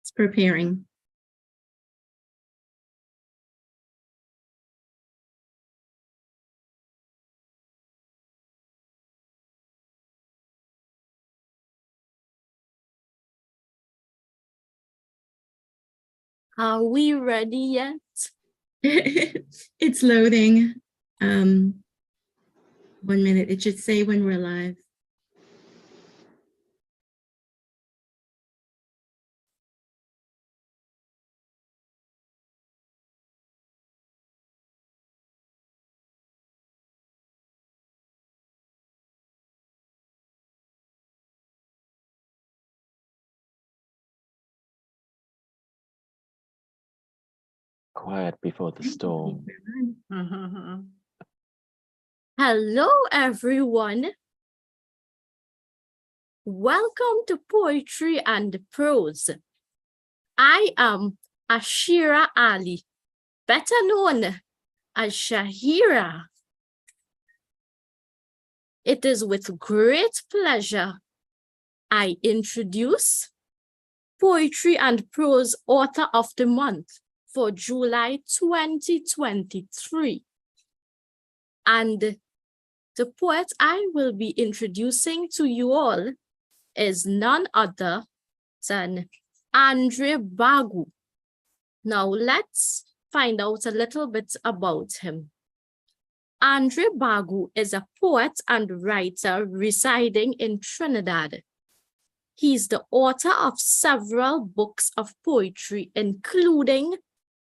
It's preparing. Are we ready yet? It's loading. 1 minute. It should say when we're live. Quiet before the storm. Hello, everyone. Welcome to Poetry and Prose. I am Ashira Ali, better known as Shahira. It is with great pleasure I introduce Poetry and Prose Author of the Month for July 2023. And the poet I will be introducing to you all is none other than Andre Bagu. Now let's find out a little bit about him. Andre Bagu is a poet and writer residing in Trinidad. He's the author of several books of poetry, including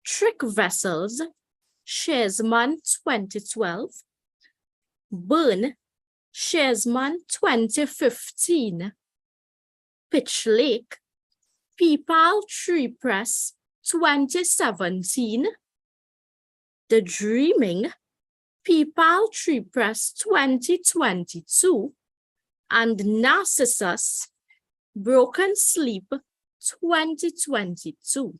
Trick Vessels, Sharesman 2012, Burn, Sharesman 2015, Pitch Lake, Peepal Tree Press 2017, The Dreaming, Peepal Tree Press 2022, and Narcissus, Broken Sleep 2022.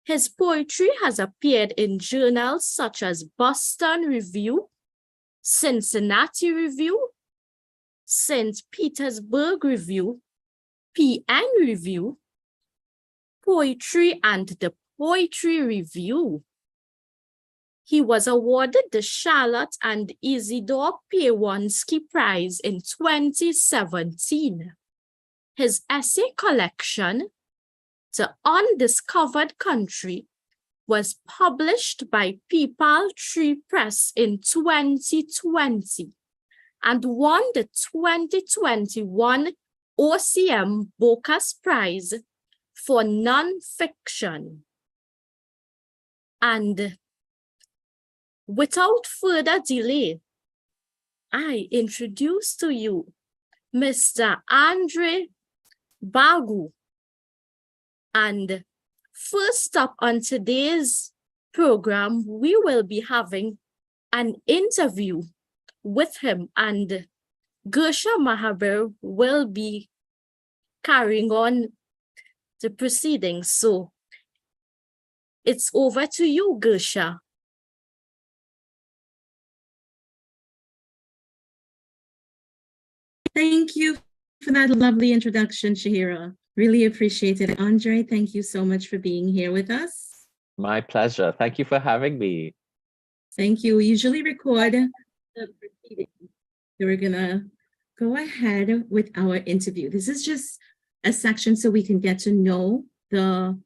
His poetry has appeared in journals such as Boston Review, Cincinnati Review, St. Petersburg Review, PN Review, Poetry and the Poetry Review. He was awarded the Charlotte and Isidore Piewanski Prize in 2017. His essay collection, The Undiscovered Country, was published by Peepal Tree Press in 2020 and won the 2021 OCM Bocas Prize for Nonfiction. And without further delay, I introduce to you Mr. Andre Bagu. And first up on today's program, we will be having an interview with him, and Gersha Mahaber will be carrying on the proceedings. So it's over to you, Gersha. Thank you for that lovely introduction, Shahira. Really appreciate it. Andre, thank you so much for being here with us. My pleasure. Thank you for having me. Thank you. We usually record the proceedings. So we're gonna go ahead with our interview. This is just a section so we can get to know the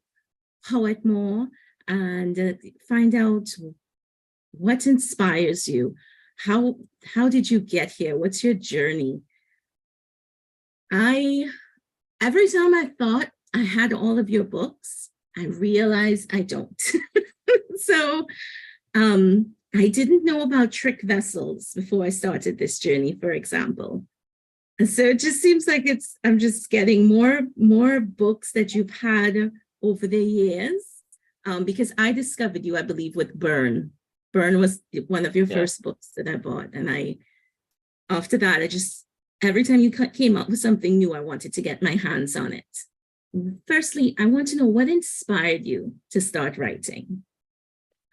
poet more and find out what inspires you. How did you get here? What's your journey? Every time I thought I had all of your books, I realized I don't. So I didn't know about Trick Vessels before I started this journey, for example. And so it just seems like I'm just getting more books that you've had over the years, because I discovered you, I believe, with Burn. Burn was one of your first books that I bought. And after that, every time you came up with something new, I wanted to get my hands on it. Firstly, I want to know what inspired you to start writing.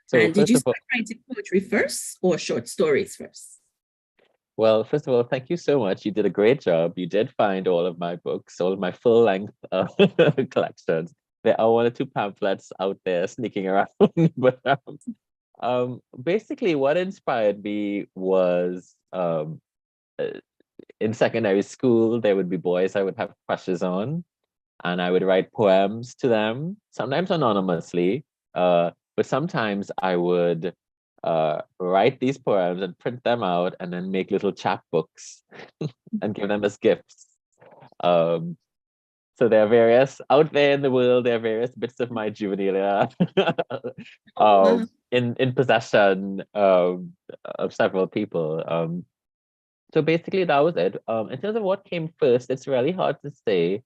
So and did you start writing poetry first or short stories first? Well, first of all, thank you so much. You did a great job. You did find all of my books, all of my full-length collections. there are one or two pamphlets out there sneaking around. But basically, what inspired me was uh, in secondary school, there would be boys I would have crushes on, and I would write poems to them, sometimes anonymously, but sometimes I would write these poems and print them out and then make little chapbooks and give them as gifts. Um, so there are various out there in the world. There are various bits of my juvenilia Wow. in possession of several people. So basically, that was it. In terms of what came first, it's really hard to say.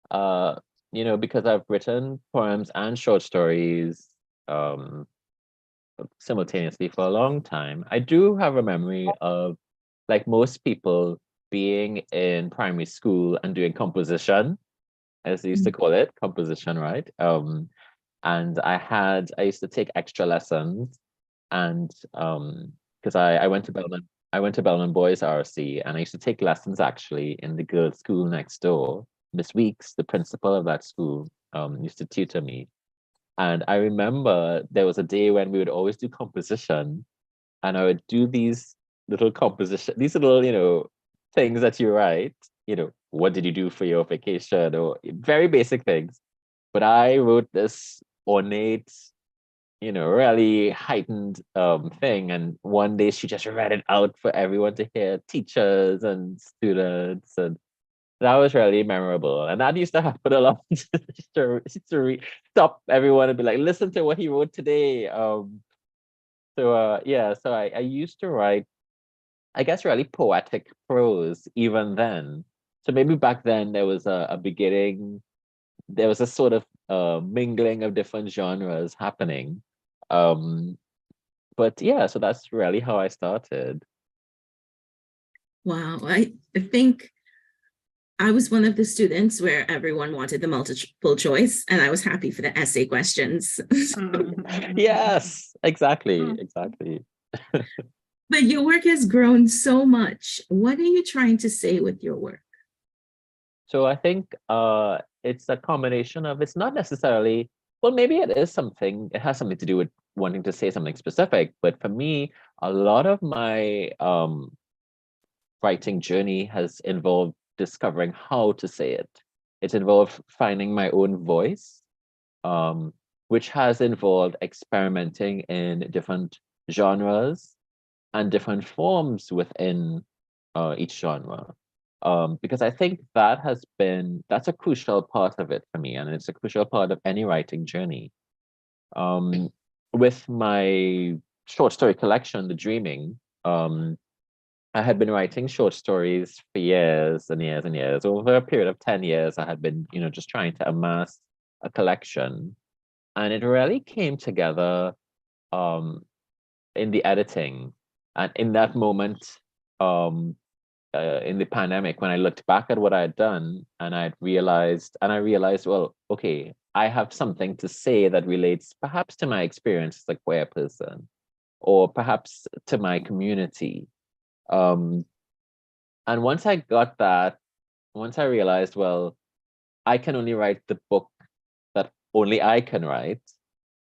Uh, because I've written poems and short stories simultaneously for a long time. I do have a memory of, like most people, being in primary school and doing composition, as they used to call it, composition, right? And I used to take extra lessons, and because I went to Bellman Boys RC, and I used to take lessons actually in the girls' school next door. Miss Weeks, the principal of that school, used to tutor me. And I remember there was a day when we would always do composition, and I would do these little, things that you write, what did you do for your vacation, or very basic things. But I wrote this ornate, really heightened thing. And one day she just read it out for everyone to hear, teachers and students. And that was really memorable. And that used to happen a lot just to stop everyone and be like, listen to what he wrote today. So I used to write, I guess, really poetic prose even then. So maybe back then there was a beginning, there was a sort of mingling of different genres happening. Um, but yeah, so that's really how I started. Wow. I think I was one of the students where everyone wanted the multiple choice, and I was happy for the essay questions. Yes, exactly. But your work has grown so much. What are you trying to say with your work? So I think it's a combination of, it's not necessarily, well, maybe it is something, it has something to do with wanting to say something specific. But for me, a lot of my writing journey has involved discovering how to say it. It's involved finding my own voice, um, which has involved experimenting in different genres and different forms within each genre. Because I think that's a crucial part of it for me, and it's a crucial part of any writing journey. With my short story collection, The Dreaming, I had been writing short stories for years and years and years. Over a period of 10 years, I had been, just trying to amass a collection. And it really came together in the editing. And in that moment, in the pandemic, when I looked back at what I had done, and I realized, well, okay, I have something to say that relates perhaps to my experience as a queer person, or perhaps to my community. And once I got that, once I realized, well, I can only write the book that only I can write,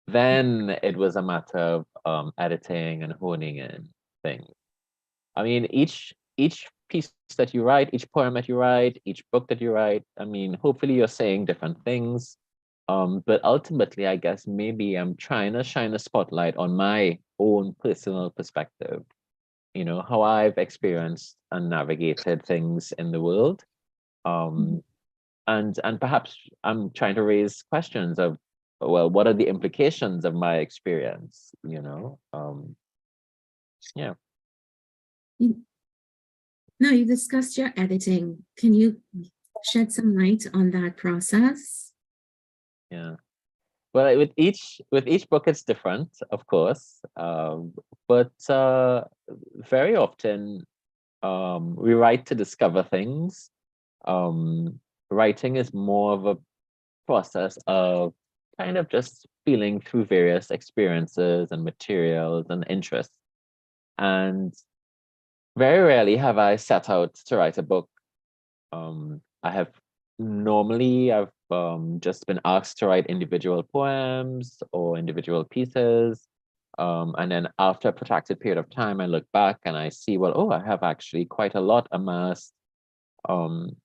then it was a matter of editing and honing in things. I mean, each piece that you write, each poem that you write, each book that you write, I mean, hopefully you're saying different things. But ultimately, I guess maybe I'm trying to shine a spotlight on my own personal perspective, how I've experienced and navigated things in the world. And perhaps I'm trying to raise questions of, well, what are the implications of my experience, yeah. Now, you discussed your editing. Can you shed some light on that process? Yeah. Well, with each book, it's different, of course. But very often, we write to discover things. Writing is more of a process of kind of just feeling through various experiences and materials and interests. And very rarely have I set out to write a book. I have normally I've just been asked to write individual poems or individual pieces. And then after a protracted period of time, I look back and I see, well, oh, I have actually quite a lot amassed. And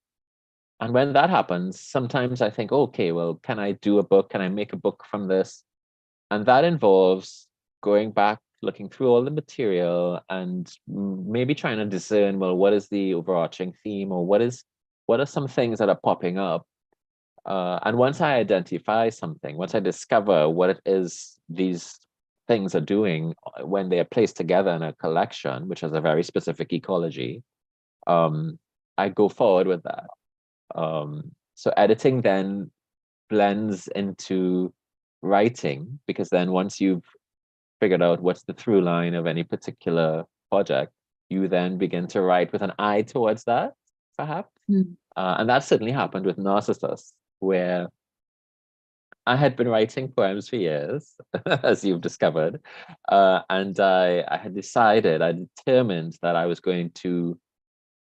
when that happens, sometimes I think, okay, well, can I do a book? Can I make a book from this? And that involves going back, looking through all the material and maybe trying to discern, well, what is the overarching theme, or what are some things that are popping up? And once I identify something, once I discover what it is these things are doing when they are placed together in a collection, which has a very specific ecology, I go forward with that. So editing then blends into writing, because then once you've figured out what's the through line of any particular project, you then begin to write with an eye towards that, perhaps. And that certainly happened with Narcissus, where I had been writing poems for years, as you've discovered, and I had decided, I determined that I was going to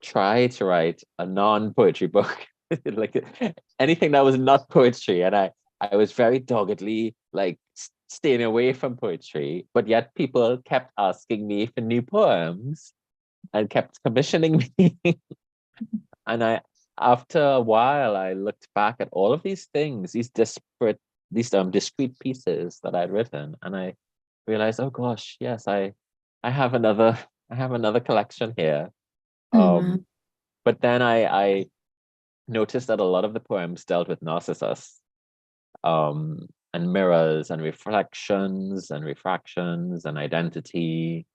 try to write a non-poetry book, like anything that was not poetry. And I was very doggedly like staying away from poetry, but yet people kept asking me for new poems and kept commissioning me. And after a while, I looked back at all of these things, these discrete pieces that I'd written, and I realized, oh gosh, yes, I have another collection here. Oh, wow. But then I noticed that a lot of the poems dealt with Narcissus, and mirrors and reflections and refractions and identity.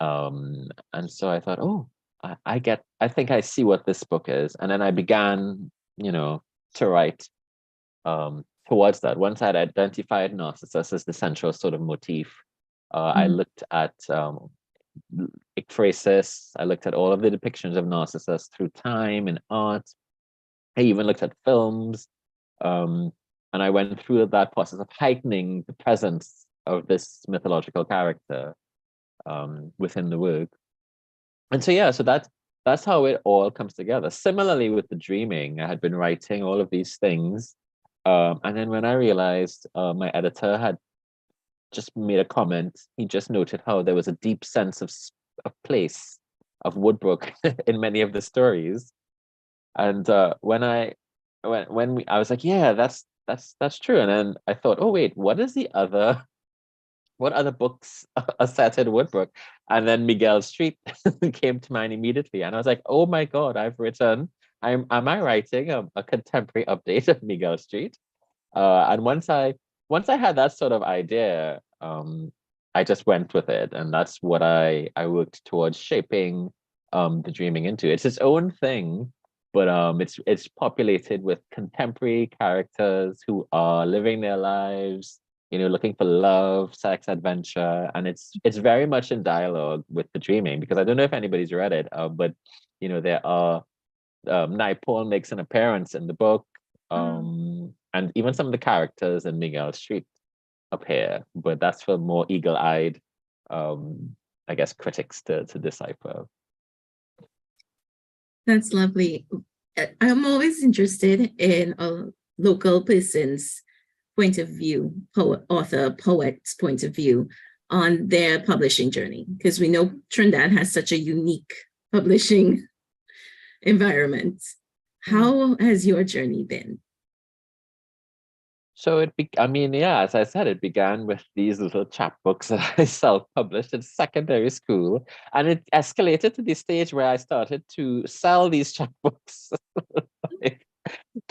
And so I thought, oh, I think I see what this book is. And then I began, to write towards that. Once I'd identified Narcissus as the central sort of motif, I looked at ekphrasis. I looked at all of the depictions of Narcissus through time and art. I even looked at films. And I went through that process of heightening the presence of this mythological character within the work. And so, yeah, so that's how it all comes together. Similarly with the dreaming, I had been writing all of these things. And then when I realized my editor had just made a comment, he just noted how there was a deep sense of place, of Woodbrook in many of the stories. And I was like, yeah, that's true. And then I thought, oh wait, what other books are set in Woodbrook? And then Miguel Street came to mind immediately. And I was like, oh my God, am I writing a contemporary update of Miguel Street? And once I had that sort of idea, I just went with it. And that's what I worked towards shaping the dreaming into. It's its own thing, but it's populated with contemporary characters who are living their lives, looking for love, sex, adventure, and it's very much in dialogue with the dreaming, because I don't know if anybody's read it, but there are Naipaul makes an appearance in the book, and even some of the characters in Miguel Street appear, but that's for more eagle-eyed, I guess, critics to decipher. That's lovely. I'm always interested in a local person's point of view, poet's point of view on their publishing journey, because we know Trinidad has such a unique publishing environment. How has your journey been? So as I said, it began with these little chapbooks that I self-published in secondary school, and it escalated to the stage where I started to sell these chapbooks.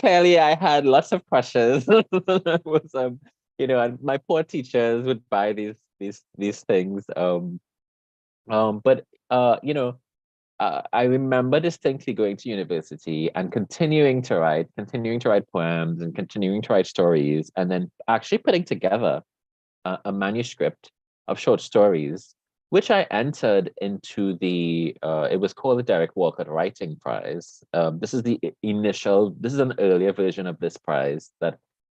Clearly, I had lots of crushes. And my poor teachers would buy these things. I remember distinctly going to university and continuing to write poems and continuing to write stories, and then actually putting together a manuscript of short stories, which I entered into it was called the Derek Walcott Writing Prize. This is an earlier version of this prize that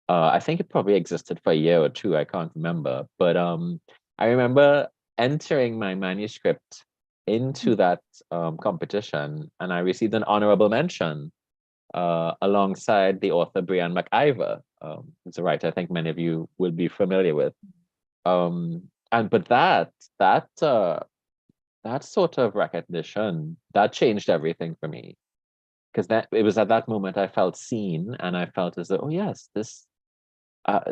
I think it probably existed for a year or two. I can't remember. But I remember entering my manuscript into that competition, and I received an honorable mention. alongside the author Brian McIver, who's a writer I think many of you will be familiar with. But that sort of recognition that changed everything for me, because that it was at that moment I felt seen, and I felt as though, oh yes, this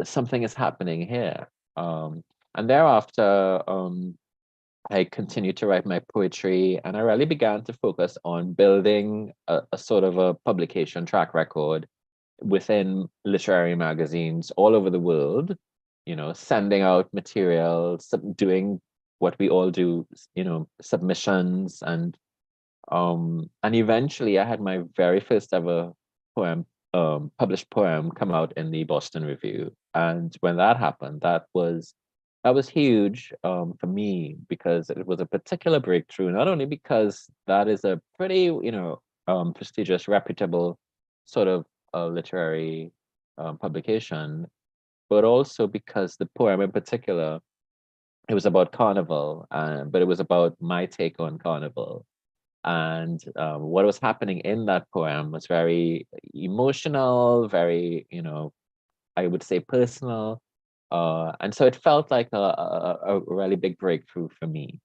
something is happening here. And thereafter, I continued to write my poetry, and I really began to focus on building a sort of a publication track record within literary magazines all over the world, sending out materials, doing what we all do, submissions, and eventually I had my very first ever poem, published poem, come out in the Boston Review. And when that happened, that was huge for me, because it was a particular breakthrough, not only because that is a pretty, prestigious, reputable sort of literary publication, but also because the poem in particular, it was about carnival, but it was about my take on carnival. And what was happening in that poem was very emotional, very, I would say personal. And so it felt like a really big breakthrough for me.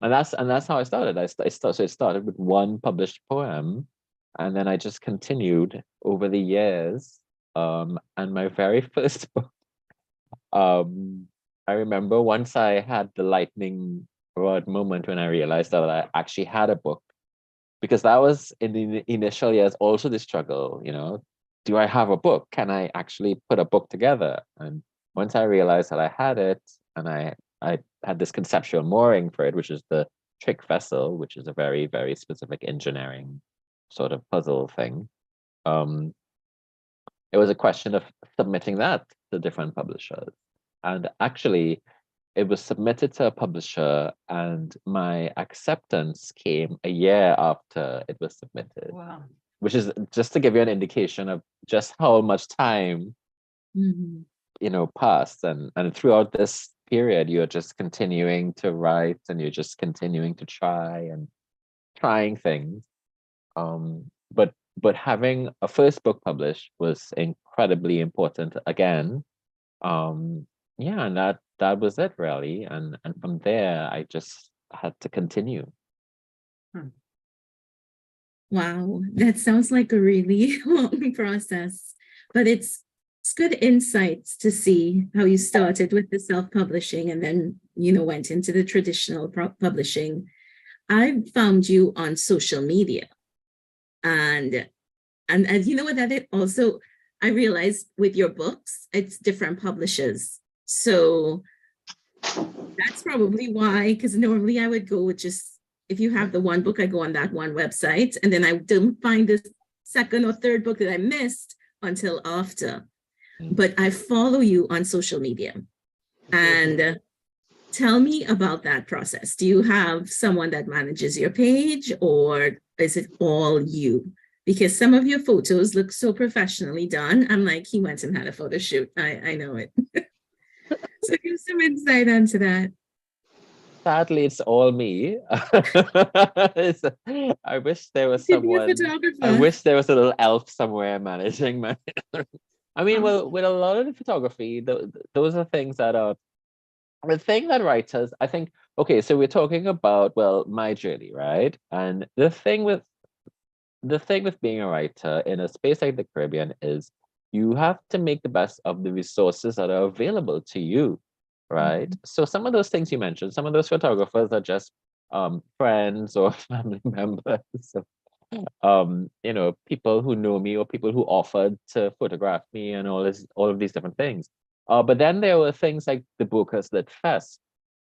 And that's how I started. So it started with one published poem, and then I just continued over the years. And my very first book, I remember once I had the lightning rod moment when I realized that I actually had a book, because that was in the initial years also the struggle, do I have a book? Can I actually put a book together? And once I realized that I had it, and I had this conceptual mooring for it, which is the trick vessel, which is a very, very specific engineering sort of puzzle thing. It was a question of submitting that to different publishers. And actually, it was submitted to a publisher, and my acceptance came a year after it was submitted. Wow. Which is just to give you an indication of just how much time, passed. And throughout this period, you're just continuing to write, and you're just continuing to trying things. But having a first book published was incredibly important again. And that was it really. And from there, I just had to continue. Wow, that sounds like a really long process, but it's good insights to see how you started with the self-publishing and then, went into the traditional publishing. I found you on social media, and you know what, that it also, I realized with your books, it's different publishers. So that's probably why, because normally I would go with just, if you have the one book, I go on that one website, and then I don't find the second or third book that I missed until after. But I follow you on social media. And tell me about that process. Do you have someone that manages your page, or is it all you? Because some of your photos look so professionally done. I'm like, he went and had a photo shoot. I know it. So give some insight onto that. Sadly, it's all me. I wish there was someone. I wish there was a little elf somewhere managing my. I mean, well, with a lot of the photography, those are things that are the thing that writers, I think. Okay, so we're talking about, well, my journey, right? And the thing with being a writer in a space like the Caribbean is you have to make the best of the resources that are available to you. Right. So some of those things you mentioned, some of those photographers are just friends or family members of, people who know me, or people who offered to photograph me, and all of these different things. But then there were things like the Bocas Lit Fest,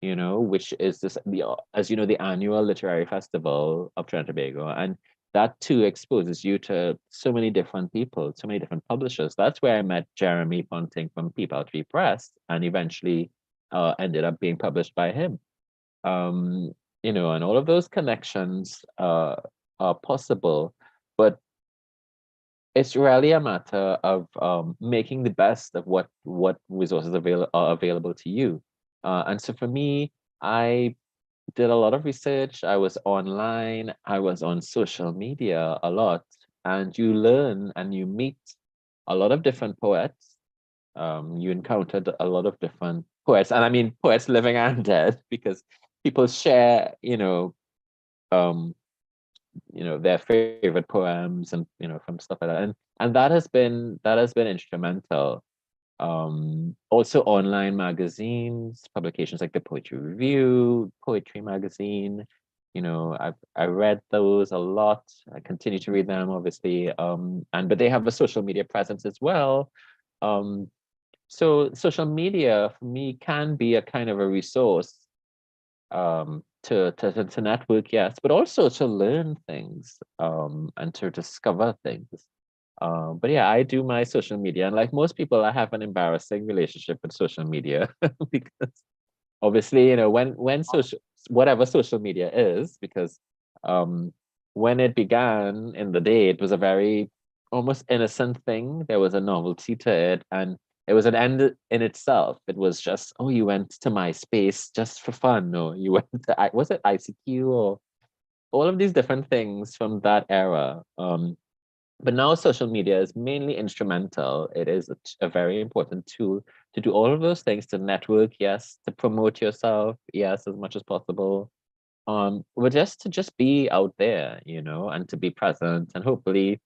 which is the annual literary festival of Trinidad and Tobago. And that too exposes you to so many different people, so many different publishers. That's where I met Jeremy Ponting from People Tree Press, and eventually ended up being published by him. And all of those connections are possible, but it's really a matter of making the best of what resources are available to you. And so for me, I did a lot of research. I was online. I was on social media a lot. and you learn and you meet a lot of different poets. You encountered a lot of different poets, and I mean poets living and dead, because people share, their favorite poems, and from stuff like that, and that has been instrumental. Also online magazines, publications like the Poetry Review, Poetry Magazine. I read those a lot. I continue to read them, obviously. But they have a social media presence as well. So social media for me can be a kind of a resource, to network, yes, but also to learn things, and to discover things. But yeah, I do my social media, and like most people, I have an embarrassing relationship with social media because obviously, when social whatever social media is, because um when it began in the day, it was a very almost innocent thing. There was a novelty to it, and it was an end in itself. It was just, oh, you went to MySpace just for fun, or you went to was it ICQ, or all of these different things from that era. But now social media is mainly instrumental. It is a very important tool to do all of those things, to network, yes, to promote yourself, yes, as much as possible. But just to just be out there, and to be present, and hopefully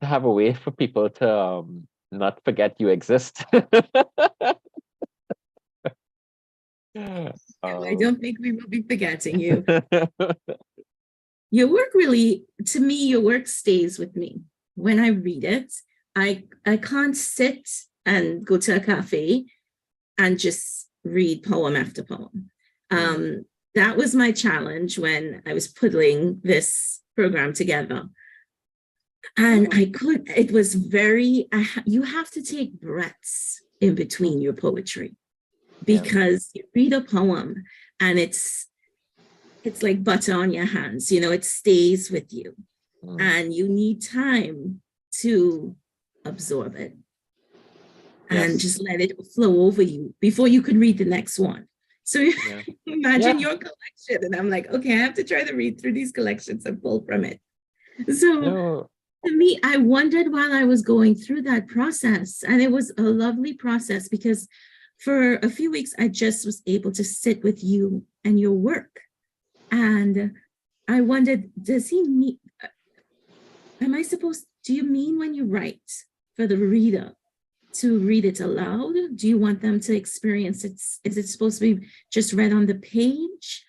to have a way for people to not forget you exist. I don't think we will be forgetting you. Your work really, to me, your work stays with me. When I read it, I can't sit and go to a cafe and just read poem after poem. That was my challenge when I was putting this program together. And it was you have to take breaths in between your poetry, because you read a poem and it's like butter on your hands, it stays with you, and you need time to absorb it and just let it flow over you before you could read the next one. So imagine your collection, and I'm like, okay, I have to try to read through these collections and pull from it. So to me, I wondered while I was going through that process, and it was a lovely process because for a few weeks, I just was able to sit with you and your work. And I wondered, does he mean, do you mean when you write for the reader to read it aloud? Do you want them to experience it? Is it supposed to be just read on the page?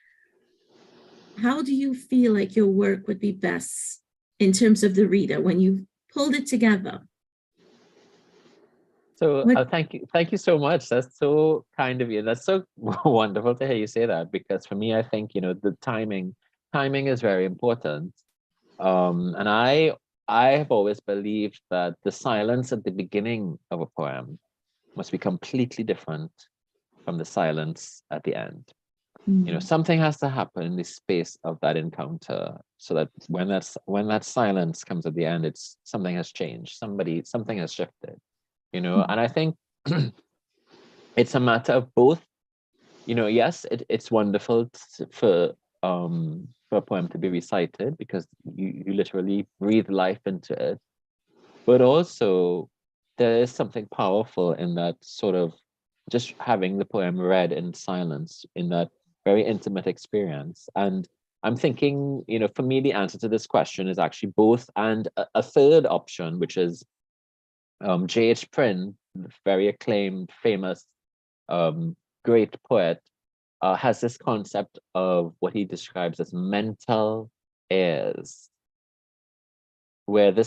How do you feel like your work would be best in terms of the reader when you pulled it together? So thank you so much. That's so kind of you. That's so wonderful to hear you say that, because for me, I think the timing is very important. And I have always believed that the silence at the beginning of a poem must be completely different from the silence at the end. Something has to happen in the space of that encounter, so that when that silence comes at the end, it's something has changed. Something has shifted. And I think it's a matter of both. Yes, it's wonderful for a poem to be recited, because you literally breathe life into it. But also, there is something powerful in that sort of just having the poem read in silence, in that very intimate experience. And I'm thinking, for me, the answer to this question is actually both, and a third option, which is J.H. Prynne, very acclaimed, famous, great poet, has this concept of what he describes as mental airs, where the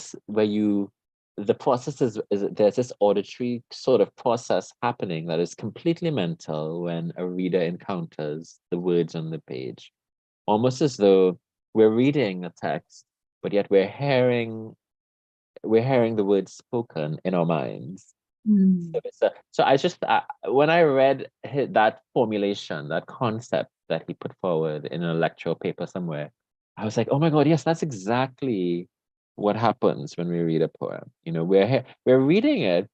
process is there's this auditory sort of process happening that is completely mental when a reader encounters the words on the page, almost as though we're reading a text, but yet we're hearing the words spoken in our minds. So I just, when I read that formulation, that concept that he put forward in a lecture paper somewhere, I was like, oh my God, yes, that's exactly what happens when we read a poem. We're reading it,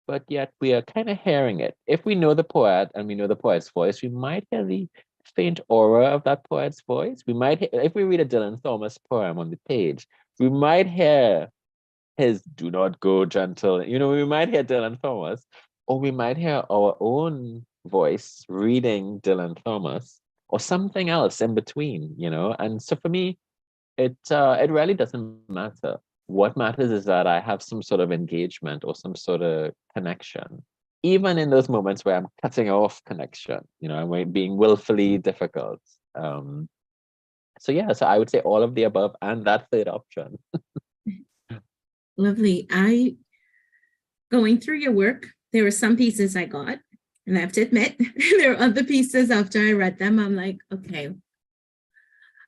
but yet we are kind of hearing it. If we know the poet and we know the poet's voice, we might hear the faint aura of that poet's voice. We might, if we read a Dylan Thomas poem on the page, We might hear his "Do Not Go Gentle." You know, we might hear Dylan Thomas, or we might hear our own voice reading Dylan Thomas, or something else in between. You know, and so for me, it really doesn't matter. What matters is that I have some sort of engagement or some sort of connection, even in those moments where I'm cutting off connection. You know, I'm being willfully difficult. So yeah, so I would say all of the above and that third option. Lovely. Going through your work, there were some pieces I got, and I have to admit, there are other pieces after I read them, I'm like, okay,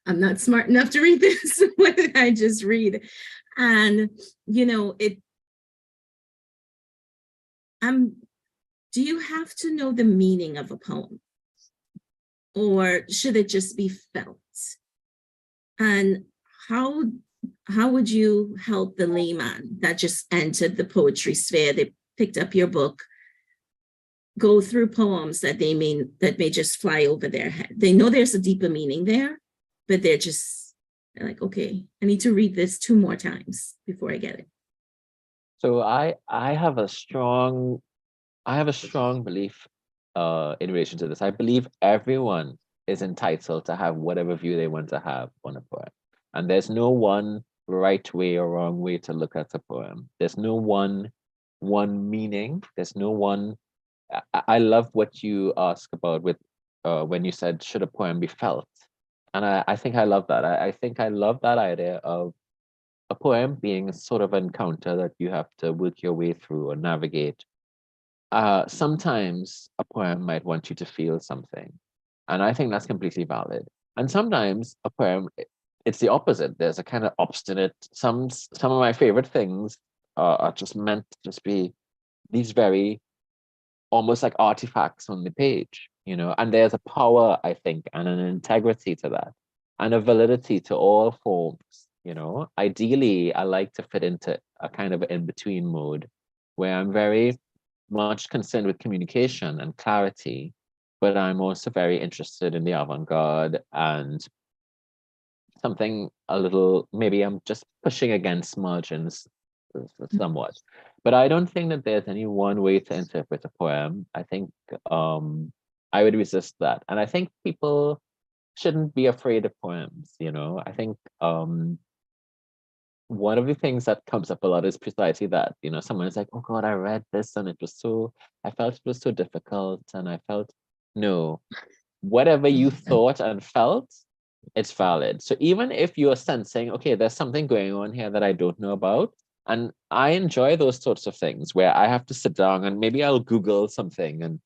I'm not smart enough to read this. What did I just read? And, you know, do you have to know the meaning of a poem? Or should it just be felt? And how would you help the layman that just entered the poetry sphere? They picked up your book, go through poems that may just fly over their head. They know there's a deeper meaning there, but they're like, okay, I need to read this 2 more times before I get it. So I have a strong belief in relation to this. I believe everyone is entitled to have whatever view they want to have on a poem. And there's no one right way or wrong way to look at a poem. There's no one meaning. There's no one. I love what you asked about with when you said, should a poem be felt? And I think I love that. I think I love that idea of a poem being sort of an encounter that you have to work your way through or navigate. Sometimes a poem might want you to feel something, and I think that's completely valid. And sometimes a poem, it's the opposite. There's a kind of obstinate. Some of my favorite things are just meant to just be these very almost like artifacts on the page, you know. And there's a power, I think, and an integrity to that, and a validity to all forms. You know, ideally, I like to fit into a kind of in-between mode where I'm very much concerned with communication and clarity, but I'm also very interested in the avant-garde and something a little, maybe I'm just pushing against margins somewhat. But I don't think that there's any one way to interpret a poem. I think I would resist that. And I think people shouldn't be afraid of poems, you know. I think one of the things that comes up a lot is precisely that, you know, someone is like, oh God, I read this and I felt it was so difficult. And I felt, no, whatever you thought and felt, it's valid. So even if you're sensing, okay, there's something going on here that I don't know about, and I enjoy those sorts of things where I have to sit down and maybe I'll Google something and,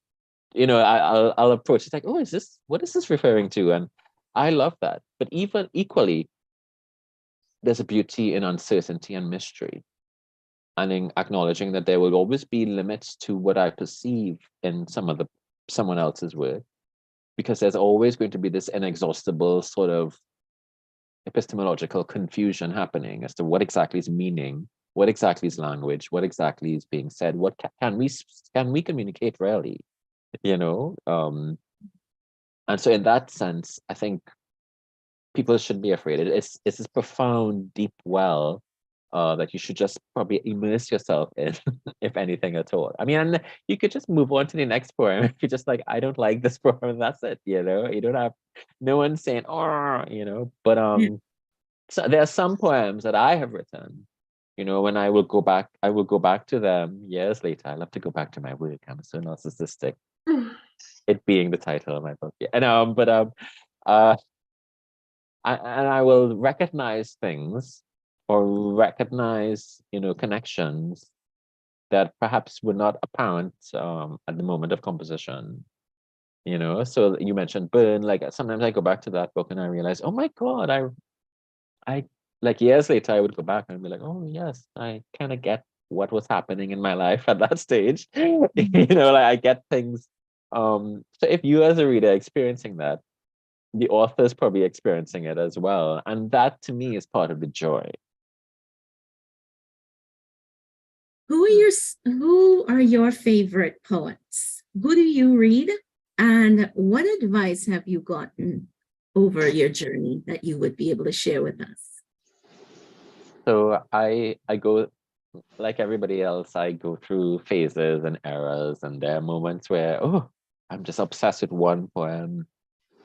you know, I'll approach it like, oh, what is this referring to? And I love that. But even equally, there's a beauty in uncertainty and mystery, and in acknowledging that there will always be limits to what I perceive in someone else's work, because there's always going to be this inexhaustible sort of epistemological confusion happening as to what exactly is meaning, what exactly is language, what exactly is being said, what can we communicate really, you know. And so in that sense, I think people shouldn't be afraid. It's this profound, deep well that you should just probably immerse yourself in, if anything at all. I mean, and you could just move on to the next poem if you're just like, I don't like this poem, and that's it, you know. You don't have no one saying, oh, you know. But so there are some poems that I have written, you know, when I will go back to them years later. I love to go back to my work. I'm so narcissistic. It being the title of my book. Yeah. And I will recognize things or recognize, you know, connections that perhaps were not apparent at the moment of composition, you know. So you mentioned Burn, like sometimes I go back to that book and I realize, oh my God, I like years later I would go back and be like, oh yes, I kind of get what was happening in my life at that stage. You know, like I get things. So if you as a reader experiencing that, the author is probably experiencing it as well. And that to me is part of the joy. Who are your favorite poets? Who do you read? And what advice have you gotten over your journey that you would be able to share with us? So I go like everybody else, I go through phases and eras, and there are moments where, oh, I'm just obsessed with one poem,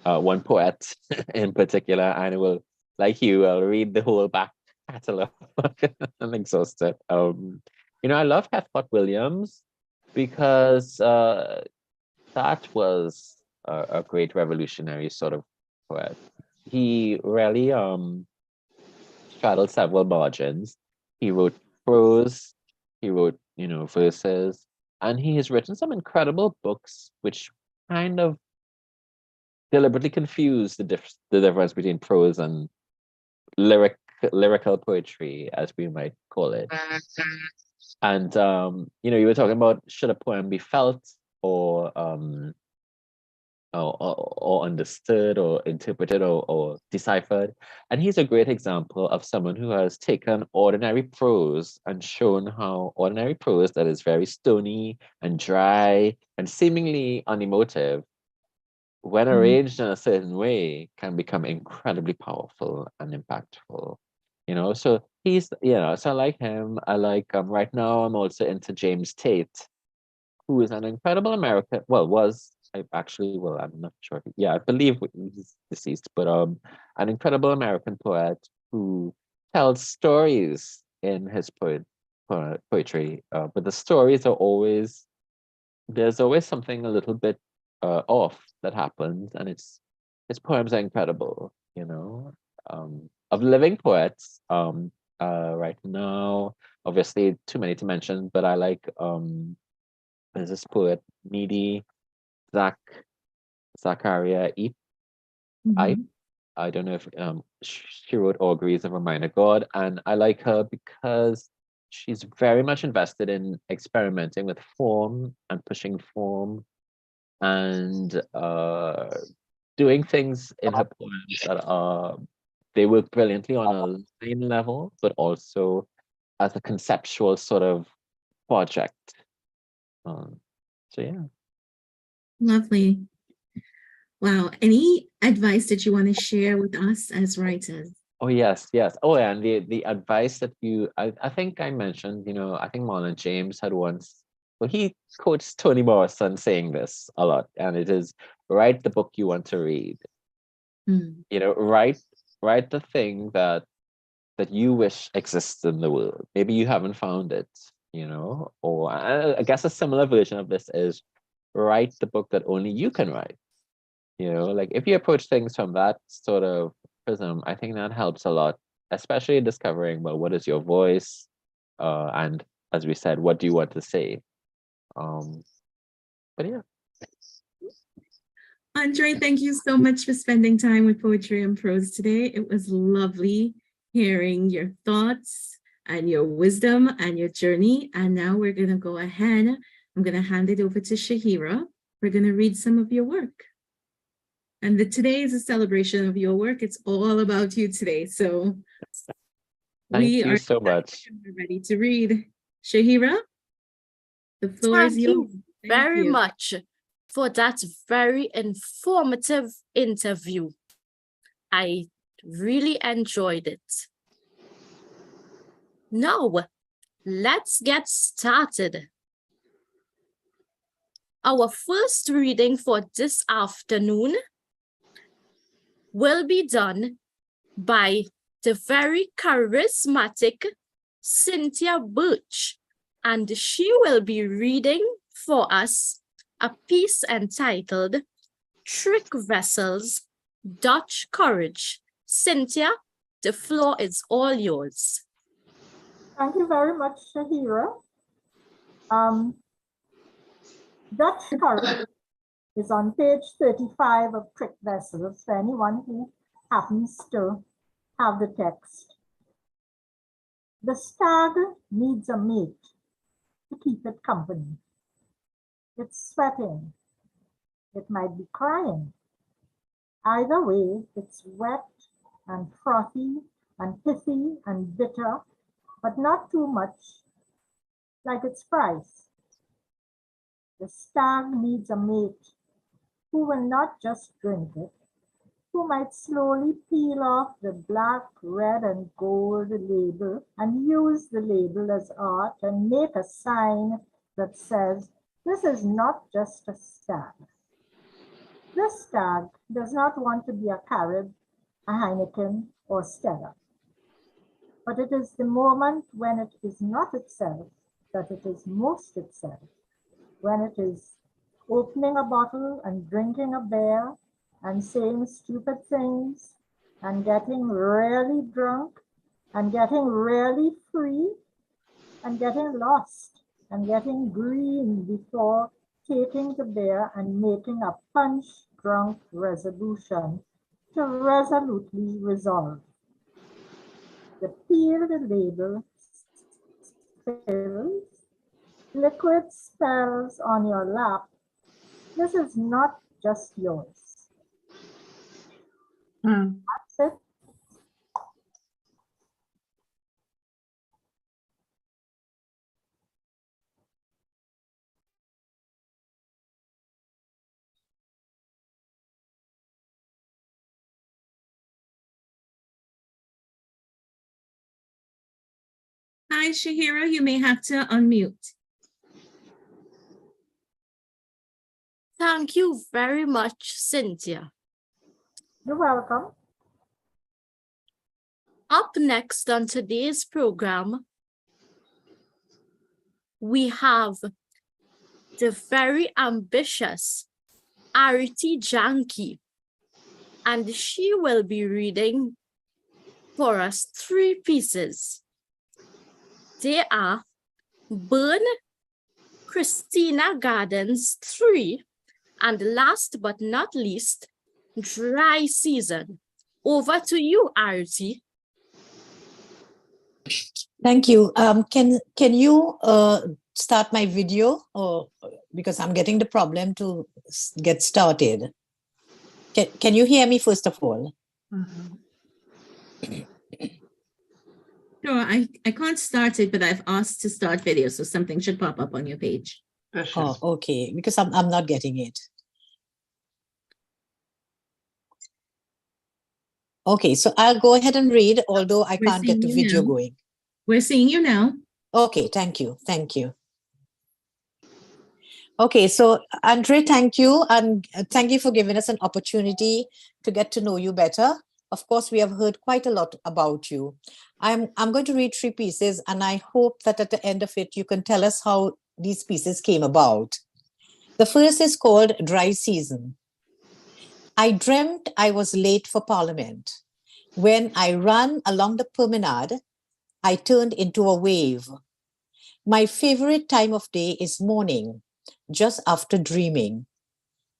one poet in particular, and I will, like you, I'll read the whole back catalog and exhaust it. I love Heathcote Williams because that was a great revolutionary sort of poet. He really straddled several margins. He wrote prose, he wrote, verses, and he has written some incredible books which kind of deliberately confuse the difference between prose and lyrical poetry, as we might call it. And you were talking about, should a poem be felt or or understood or interpreted or deciphered. And he's a great example of someone who has taken ordinary prose and shown how ordinary prose that is very stony and dry and seemingly unemotive, when arranged in a certain way, can become incredibly powerful and impactful. So he's, so I like him. I like, right now I'm also into James Tate, who is an incredible American, well, I'm not sure. I believe he's deceased, but an incredible American poet who tells stories in his poetry. But the stories are always, there's always something a little bit off that happens, and his poems are incredible, of living poets, right now, obviously too many to mention, but I like there's this poet, Needy Zachariah Eep. I don't know if she wrote Auguries of a Minor God, and I like her because she's very much invested in experimenting with form and pushing form and doing things in her poems that they work brilliantly on a line level, but also as a conceptual sort of project. So yeah. Lovely. Wow. Any advice that you want to share with us as writers? Oh, yes. Oh, and the advice that I think I mentioned, I think Marlon James had once, well, he quotes Toni Morrison saying this a lot, and it is, write the book you want to read. Write the thing that you wish exists in the world. Maybe you haven't found it, or I guess a similar version of this is, write the book that only you can write. Like if you approach things from that sort of prism, I think that helps a lot, especially discovering, well, what is your voice? And as we said, what do you want to say? But yeah. Andre, thank you so much for spending time with Poetry and Prose today. It was lovely hearing your thoughts and your wisdom and your journey. And now we're going to go ahead. I'm going to hand it over to Shahira. We're going to read some of your work. And today is a celebration of your work. It's all about you today. So thank you so much. We're ready to read. Shahira, the floor is yours. Thank you very much for that very informative interview. I really enjoyed it. Now, let's get started. Our first reading for this afternoon will be done by the very charismatic Cynthia Birch, and she will be reading for us a piece entitled Trick Vessels, Dutch Courage. Cynthia, the floor is all yours. Thank you very much, Shahira. Dutch Courage is on page 35 of Trick Vessels for anyone who happens to have the text. The stag needs a mate to keep it company. It's sweating. It might be crying. Either way, it's wet and frothy and pithy and bitter, but not too much like its price. The stag needs a mate who will not just drink it, who might slowly peel off the black, red, and gold label and use the label as art and make a sign that says, this is not just a stag. This stag does not want to be a Carib, a Heineken, or Stella. But it is the moment when it is not itself that it is most itself, when it is opening a bottle and drinking a beer and saying stupid things and getting really drunk and getting really free and getting lost and getting green before taking the beer and making a punch-drunk resolution to resolutely resolve. The peeled label spills, liquid spells on your lap. This is not just yours. That's it. Hi, Shahira, you may have to unmute. Thank you very much, Cynthia. You're welcome. Up next on today's program, we have the very ambitious Ariti Janki, and she will be reading for us 3 pieces. They are Burn, Christina Gardens 3, and last but not least, Dry Season. Over to you, Ariti. Thank you. Can you start my video, or because I'm getting the problem to get started? Can you hear me first of all? Sure, I can't start it, but I've asked to start video, so something should pop up on your page. Oh, okay, because I'm not getting it. Okay, so I'll go ahead and read, although I We're can't get the seeing you video now. going. We're seeing you now. Okay, thank you. Thank you. Okay, so Andre, thank you. And thank you for giving us an opportunity to get to know you better. Of course, we have heard quite a lot about you. I'm going to read 3 pieces, and I hope that at the end of it, you can tell us how these pieces came about. The first is called Dry Season. I dreamt I was late for Parliament. When I ran along the promenade, I turned into a wave. My favorite time of day is morning, just after dreaming.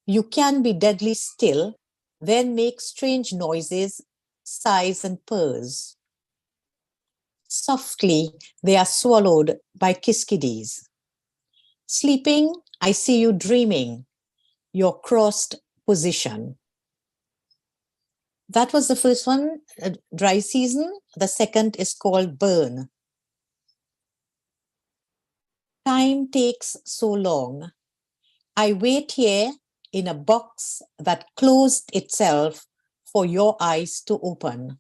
You can be deadly still, then make strange noises, sighs and purrs. Softly, they are swallowed by kiskadis. Sleeping, I see you dreaming, your crossed position. That was the first one, Dry Season. The second is called Burn. Time takes so long. I wait here in a box that closed itself for your eyes to open.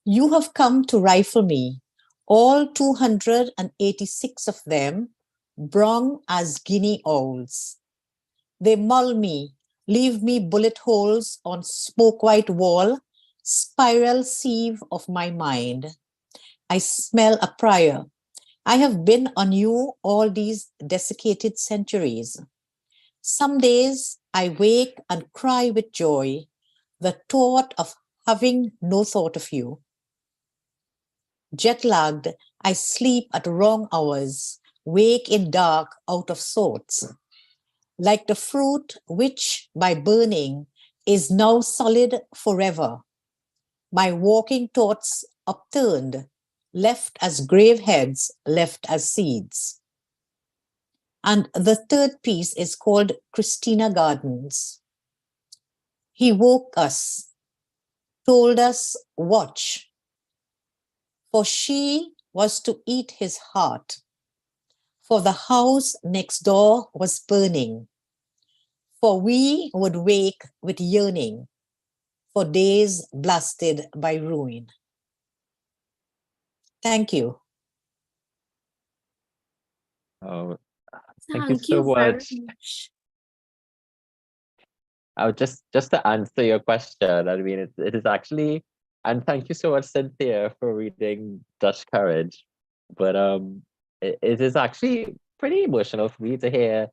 You have come to rifle me, all 286 of them, brung as guinea owls. They mull me, leave me bullet holes on smoke white wall, spiral sieve of my mind. I smell a prior. I have been on you all these desiccated centuries. Some days I wake and cry with joy, the thought of having no thought of you. Jet-lagged, I sleep at wrong hours, wake in dark out of sorts. Like the fruit which, by burning, is now solid forever. My walking thoughts upturned, left as grave heads, left as seeds. And the third piece is called Christina Gardens. He woke us, told us, watch, for she was to eat his heart, for the house next door was burning, for we would wake with yearning. for days blasted by ruin. Thank you. Oh, thank you Thank so you very much. much. Just to answer your question, I mean, it is actually, and thank you so much, Cynthia, for reading Dutch Courage. But it is actually pretty emotional for me to hear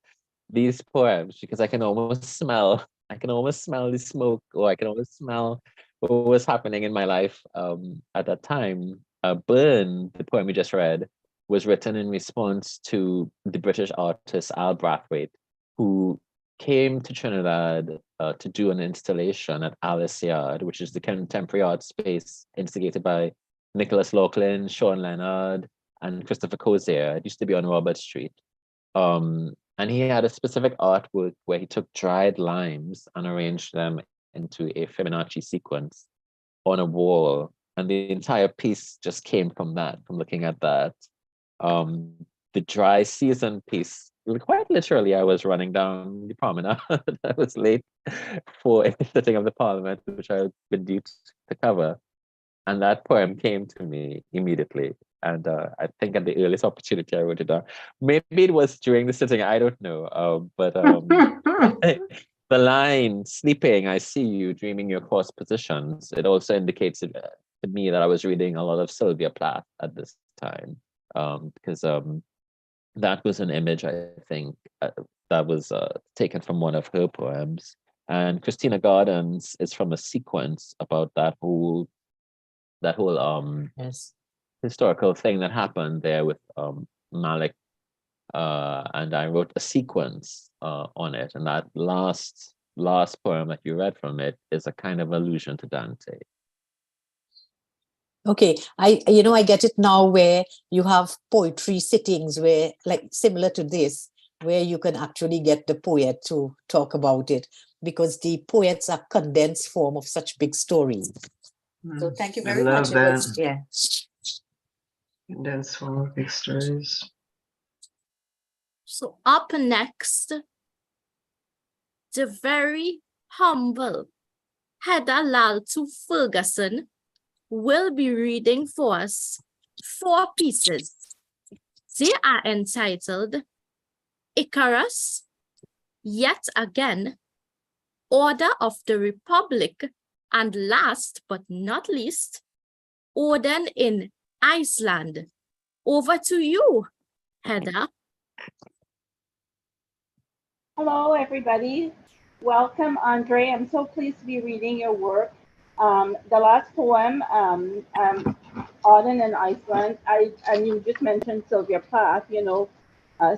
these poems because I can almost smell the smoke, or I can almost smell what was happening in my life at that time. Burn, the poem you just read, was written in response to the British artist Al Brathwaite, who came to Trinidad to do an installation at Alice Yard, which is the contemporary art space instigated by Nicholas Laughlin, Sean Leonard, and Christopher Cozier. It used to be on Robert Street. And he had a specific artwork where he took dried limes and arranged them into a Fibonacci sequence on a wall. And the entire piece just came from that, from looking at that. The dry season piece, quite literally, I was running down the promenade. I was late for a sitting of the parliament, which I've been due to cover. And that poem came to me immediately. And I think at the earliest opportunity I wrote it down. Maybe it was during the sitting, I don't know. But the line, sleeping, I see you, dreaming your cross positions, it also indicates to me that I was reading a lot of Sylvia Plath at this time. Because that was an image, I think, that was taken from one of her poems. And Christina Gardens is from a sequence about that whole Yes. historical thing that happened there with Malik, and I wrote a sequence on it, and that last poem that you read from it is a kind of allusion to Dante. Okay, I get it now, where you have poetry sittings where, like, similar to this, where you can actually get the poet to talk about it, because the poets are condensed form of such big stories. So thank you I very love much. It was- that. yeah. Condensed form of big stories. So up next, the very humble Hedda Laltu Ferguson will be reading for us 4 pieces. They are entitled Icarus, Yet Again, Order of the Republic, and last but not least, Odin in Iceland. Over to you, Hedda. Hello, everybody. Welcome, Andre. I'm so pleased to be reading your work. The last poem, Auden in Iceland, and you just mentioned Sylvia Plath.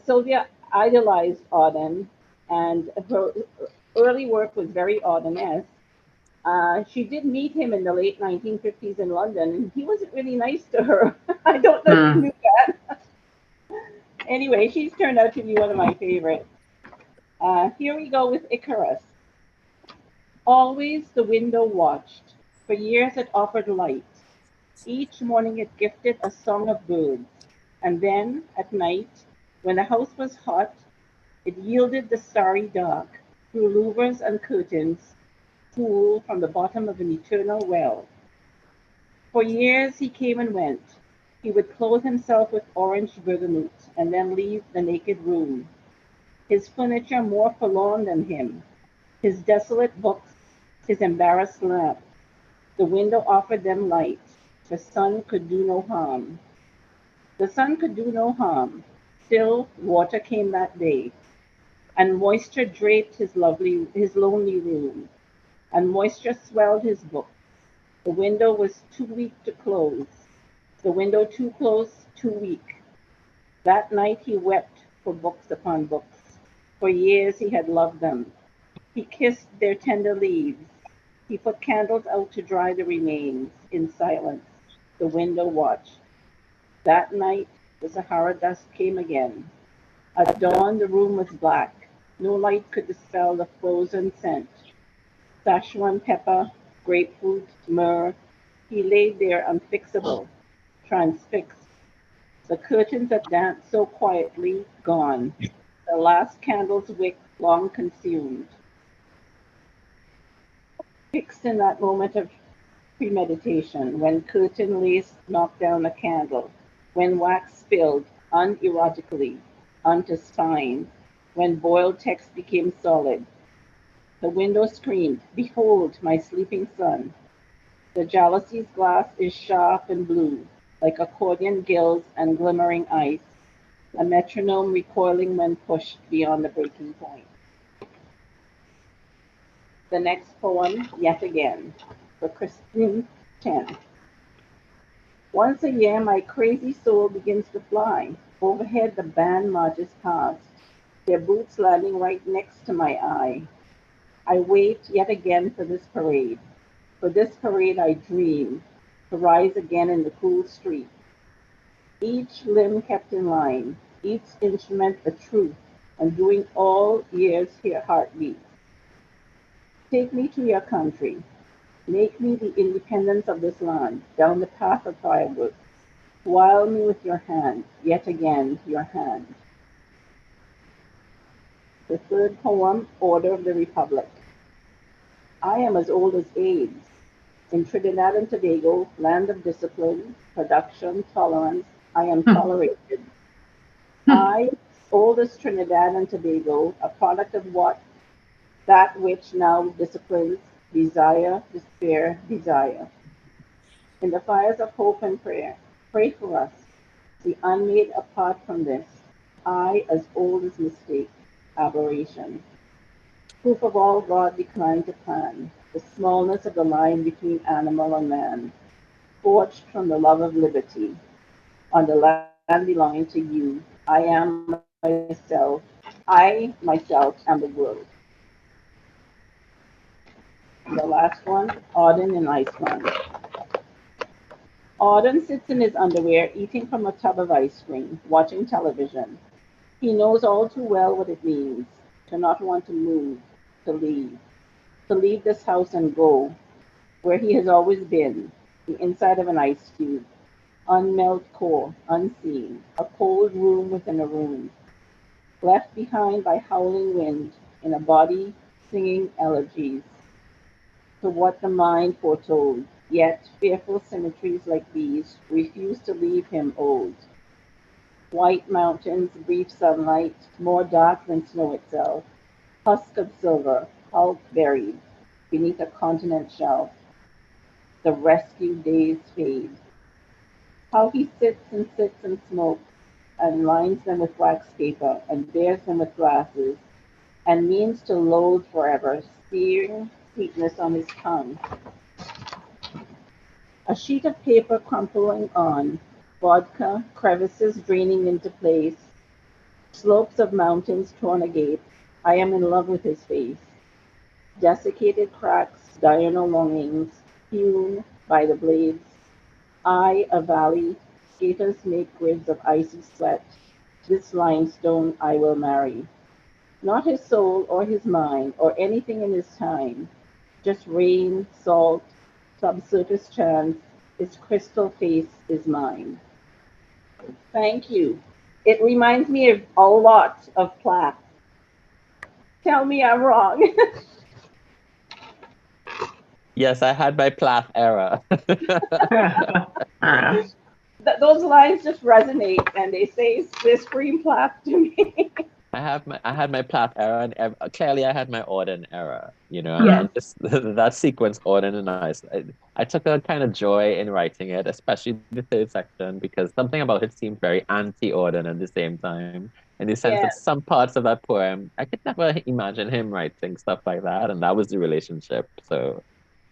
Sylvia idolized Auden, and her early work was very Auden-esque. She did meet him in the late 1950s in London, and he wasn't really nice to her. I don't know if you knew that. Anyway, she's turned out to be one of my favorites. Here we go with Icarus. Always the window watched. For years it offered light. Each morning it gifted a song of birds. And then, at night, when the house was hot, it yielded the starry dark through louvers and curtains, cool from the bottom of an eternal well. For years he came and went. He would clothe himself with orange bergamot and then leave the naked room. His furniture more forlorn than him, his desolate books, his embarrassed lamp. The window offered them light. The sun could do no harm. The sun could do no harm. Still, water came that day, and moisture draped his lonely room, and moisture swelled his books. The window was too weak to close. The window too close, too weak. That night he wept for books upon books. For years he had loved them. He kissed their tender leaves. He put candles out to dry the remains. In silence, the window watched. That night, the Sahara dust came again. At dawn, the room was black. No light could dispel the frozen scent. Szechuan pepper, grapefruit, myrrh. He lay there unfixable, transfixed. The curtains that danced so quietly, gone. The last candle's wick long consumed. fixed in that moment of premeditation, when curtain lace knocked down a candle, when wax spilled unerotically onto spine, when boiled text became solid. The window screamed, "Behold my sleeping son." The jalousy's glass is sharp and blue, like accordion gills and glimmering ice, a metronome recoiling when pushed beyond the breaking point. The next poem, Yet Again, for Christine Chen. Once a year, my crazy soul begins to fly. Overhead, the band marches past, their boots landing right next to my eye. I wait yet again for this parade. For this parade, I dream to rise again in the cool street. Each limb kept in line, each instrument a truth, and doing all year's heartbeat. Take me to your country. Make me the independence of this land, down the path of firewood. While me with your hand, yet again your hand. The third poem, Order of the Republic. I am as old as AIDS. In Trinidad and Tobago, land of discipline, production, tolerance, I am tolerated. I, old as Trinidad and Tobago, a product of what? That which now disciplines, desire, despair, desire. In the fires of hope and prayer, pray for us, the unmade apart from this. I, as old as mistake, aberration. Proof of all God declined to plan, the smallness of the line between animal and man, forged from the love of liberty. On the land belonging to you, I am myself. I, myself, am the world. The last one, Auden in Iceland. Auden sits in his underwear, eating from a tub of ice cream, watching television. He knows all too well what it means to not want to move, to leave this house and go where he has always been, the inside of an ice cube, unmelt core, unseen, a cold room within a room, left behind by howling wind in a body singing elegies to what the mind foretold. Yet fearful symmetries like these refuse to leave him old. White mountains, brief sunlight, more dark than snow itself, husk of silver, hulk buried beneath a continent shelf. The rescued days fade. How he sits and smokes, and lines them with wax paper, and bears them with glasses, and means to loathe forever, searing sweetness on his tongue. A sheet of paper crumpling on, vodka, crevices draining into place, slopes of mountains torn agape. I am in love with his face. Desiccated cracks, diurnal longings, hewn by the blades. I, a valley, skaters make grids of icy sweat. This limestone I will marry. Not his soul or his mind or anything in his time. Just rain, salt, subsurface chance, his crystal face is mine. Thank you. It reminds me of a lot of Plath. Tell me I'm wrong. Yes, I had my Plath era. Those lines just resonate and they scream Plath to me. I had my Plath era, and clearly I had my Auden era. You know, Yes. and just that sequence, Auden and Ice. I took a kind of joy in writing it, especially the third section, because something about it seemed very anti-Auden at the same time. In the sense that Yes. some parts of that poem, I could never imagine him writing stuff like that, and that was the relationship. So,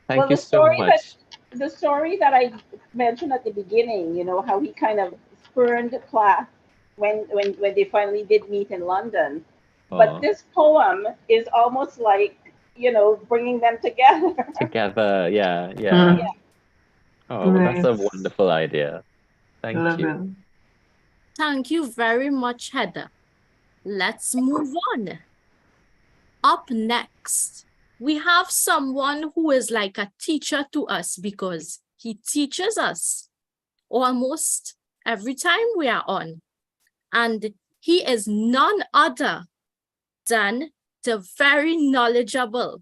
thank Well, you so much. the story that I mentioned at the beginning, you know, how he kind of spurned Plath when they finally did meet in London. But Oh, this poem is almost like, you know, bringing them together. together, yeah, yeah. Yeah. Oh, well, that's a Nice. wonderful idea. Thank Love you. it. Thank you very much, Heather. Let's move on. Up next, we have someone who is like a teacher to us because he teaches us almost every time we are on. And he is none other than the very knowledgeable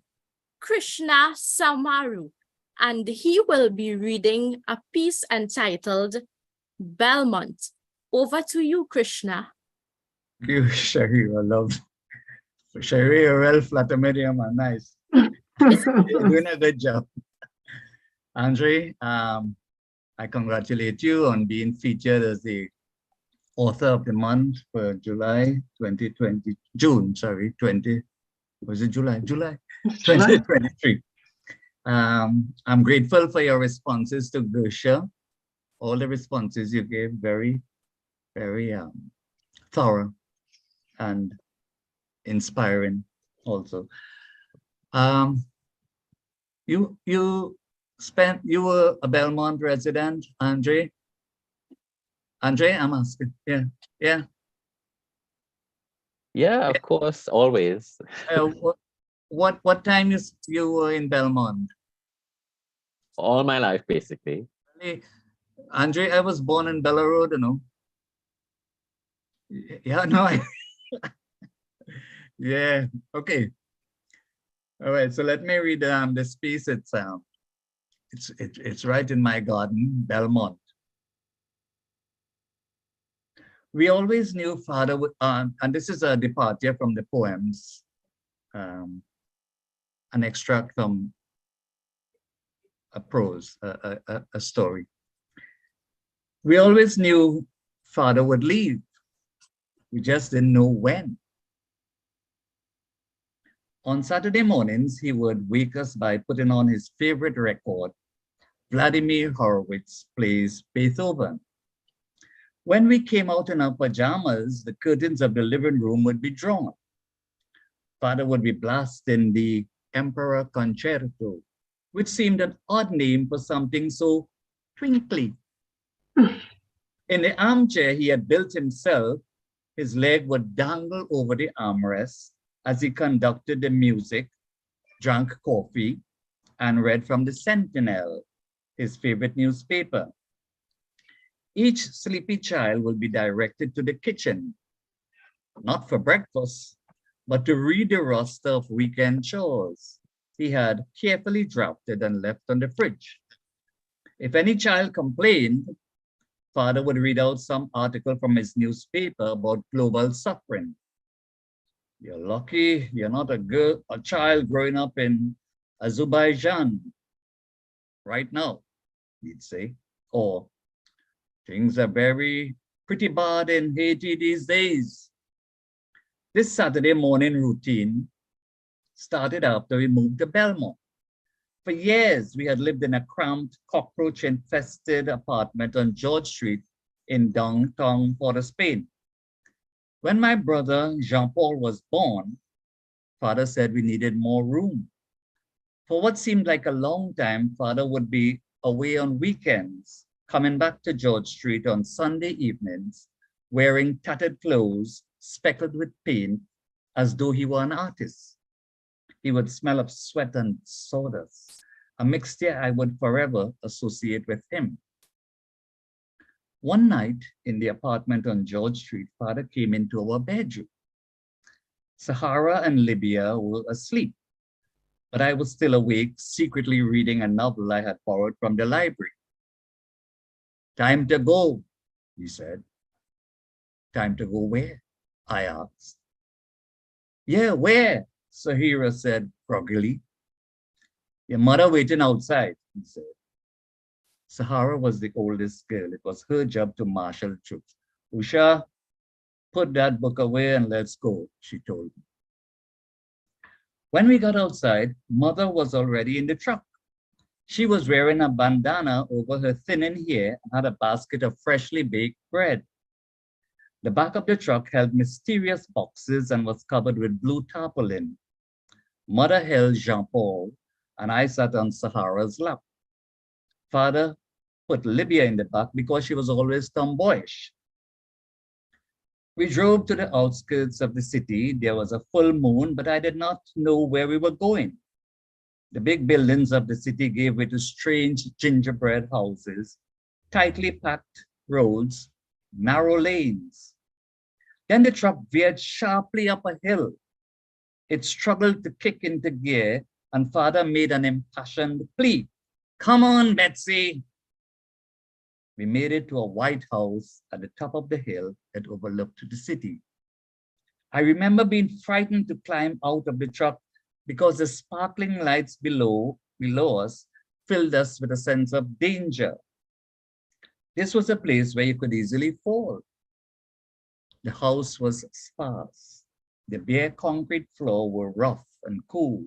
Krishna Samaru, and he will be reading a piece entitled Belmont. Over to you, Krishna. Thank you, Sherry. I love Sherry. You're well flatter medium and nice. You're doing a good job. Andre, I congratulate you on being featured as the author of the month for July 2020, June, sorry, 20, was it July? July 2023. I'm grateful for your responses to Gersha. All the responses you gave, very, very thorough and inspiring also. You were a Belmont resident, Andre? Andre, I'm asking. Yeah, yeah. Yeah, of course, always. What time you were in Belmont? All my life, basically. Hey, Andre, I was born in Bella Road, you know. Yeah, no, yeah, okay. All right, so let me read this piece. It's right in my garden, Belmont. We always knew Father would, and this is a departure from the poems, an extract from a prose, a story. We always knew Father would leave. We just didn't know when. On Saturday mornings, he would wake us by putting on his favorite record, Vladimir Horowitz Plays Beethoven. When we came out in our pajamas, the curtains of the living room would be drawn. Father would be blasting the Emperor Concerto, which seemed an odd name for something so twinkly. In the armchair he had built himself, his leg would dangle over the armrest as he conducted the music, drank coffee, and read from the Sentinel, his favorite newspaper. Each sleepy child will be directed to the kitchen, not for breakfast, but to read the roster of weekend chores he had carefully drafted and left on the fridge. If any child complained, Father would read out some article from his newspaper about global suffering. You're lucky you're not a child growing up in Azerbaijan right now, he'd say, or things are very pretty bad in Haiti these days. This Saturday morning routine started after we moved to Belmont. For years, we had lived in a cramped, cockroach-infested apartment on George Street in downtown Port of Spain. When my brother Jean-Paul was born, Father said we needed more room. For what seemed like a long time, Father would be away on weekends, coming back to George Street on Sunday evenings, wearing tattered clothes, speckled with paint, as though he were an artist. He would smell of sweat and sawdust, a mixture I would forever associate with him. One night in the apartment on George Street, Father came into our bedroom. Sahara and Libya were asleep, but I was still awake, secretly reading a novel I had borrowed from the library. Time to go, he said. Time to go where? I asked. Yeah, where? Sahira said groggily. Your mother waiting outside, he said. Sahara was the oldest girl. It was her job to marshal the troops. Usha, put that book away and let's go, she told me. When we got outside, Mother was already in the truck. She was wearing a bandana over her thinning hair and had a basket of freshly baked bread. The back of the truck held mysterious boxes and was covered with blue tarpaulin. Mother held Jean-Paul and I sat on Sahara's lap. Father put Libya in the back because she was always tomboyish. We drove to the outskirts of the city. There was a full moon, but I did not know where we were going. The big buildings of the city gave way to strange gingerbread houses, tightly packed roads, narrow lanes. Then the truck veered sharply up a hill. It struggled to kick into gear and father made an impassioned plea. Come on, Betsy. We made it to a white house at the top of the hill that overlooked the city. I remember being frightened to climb out of the truck because the sparkling lights below us filled us with a sense of danger. This was a place where you could easily fall. The house was sparse. The bare concrete floor were rough and cool.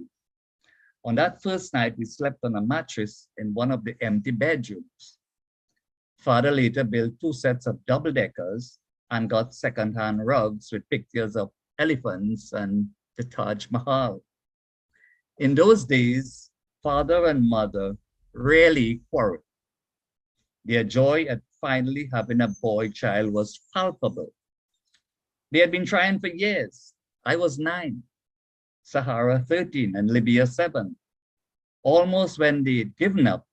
On that first night, we slept on a mattress in one of the empty bedrooms. Father later built 2 sets of double-deckers and got second-hand rugs with pictures of elephants and the Taj Mahal. In those days, father and mother rarely quarreled. Their joy at finally having a boy child was palpable. They had been trying for years. I was 9, Sahara 13, and Libya 7. Almost when they'd given up,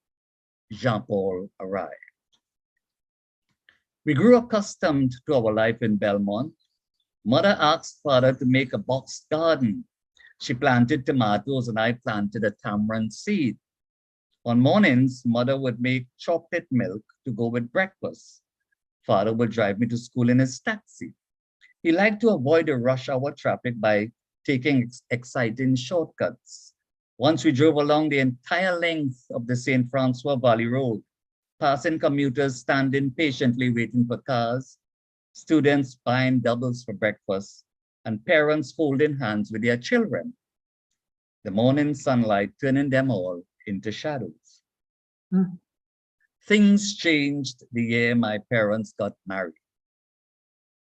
Jean-Paul arrived. We grew accustomed to our life in Belmont. Mother asked father to make a boxed garden. She planted tomatoes and I planted a tamarind seed. On mornings, mother would make chocolate milk to go with breakfast. Father would drive me to school in his taxi. He liked to avoid the rush hour traffic by taking exciting shortcuts. Once we drove along the entire length of the St. Francois Valley Road, passing commuters standing patiently waiting for cars, students buying doubles for breakfast, and parents holding hands with their children. The morning sunlight turning them all into shadows. Things changed the year my parents got married.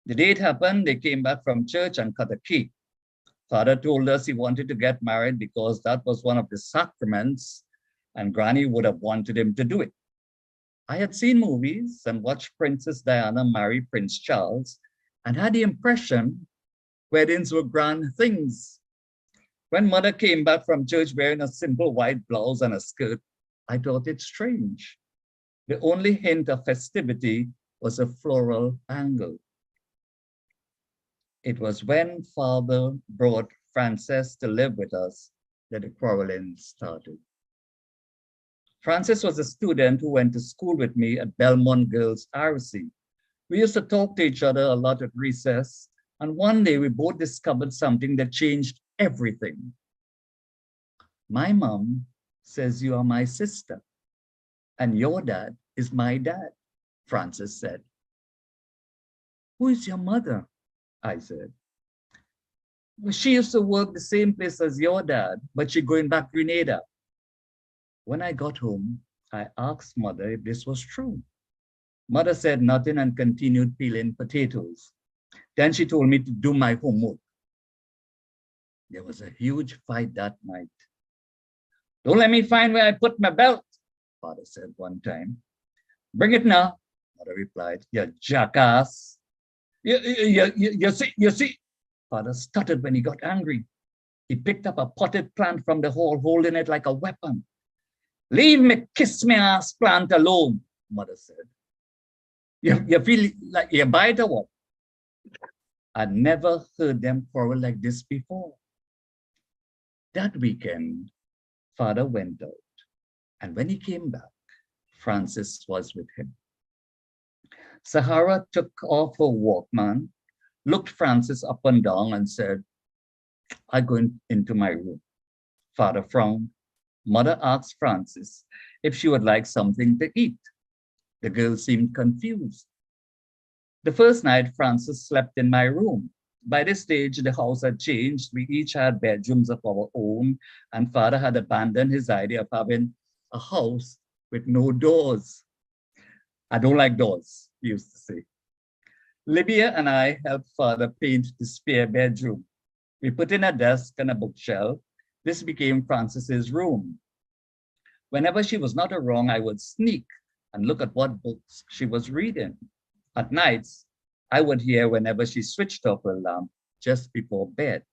The day it happened, they came back from church and cut a cake. Father told us he wanted to get married because that was one of the sacraments and Granny would have wanted him to do it. I had seen movies and watched Princess Diana marry Prince Charles and had the impression weddings were grand things. When mother came back from church wearing a simple white blouse and a skirt, I thought it strange. The only hint of festivity was a floral angle. It was when father brought Frances to live with us that the quarreling started. Frances was a student who went to school with me at Belmont Girls RC. We used to talk to each other a lot at recess, and one day we both discovered something that changed everything. My mom says you are my sister, and your dad is my dad, Frances said. Who is your mother? I said. Well, she used to work the same place as your dad, but she's going back to Grenada. When I got home, I asked mother if this was true. Mother said nothing and continued peeling potatoes. Then she told me to do my homework. There was a huge fight that night. Don't let me find where I put my belt, father said one time. Bring it now, mother replied. You jackass. You see, father stuttered when he got angry. He picked up a potted plant from the hall, holding it like a weapon. Leave me kiss me ass plant alone, mother said. You feel like you bite or what? I'd never heard them quarrel like this before. That weekend, father went out, and when he came back, Frances was with him. Sahara took off her Walkman, looked Frances up and down and said, I go into my room. Father frowned. Mother asked Frances if she would like something to eat. The girl seemed confused. The first night, Frances slept in my room. By this stage, the house had changed. We each had bedrooms of our own, and father had abandoned his idea of having a house with no doors. I don't like doors, he used to say. Libya and I helped father paint the spare bedroom. We put in a desk and a bookshelf. This became Frances's room. Whenever she was not around, I would sneak and look at what books she was reading. At nights, I would hear whenever she switched off her lamp just before bed.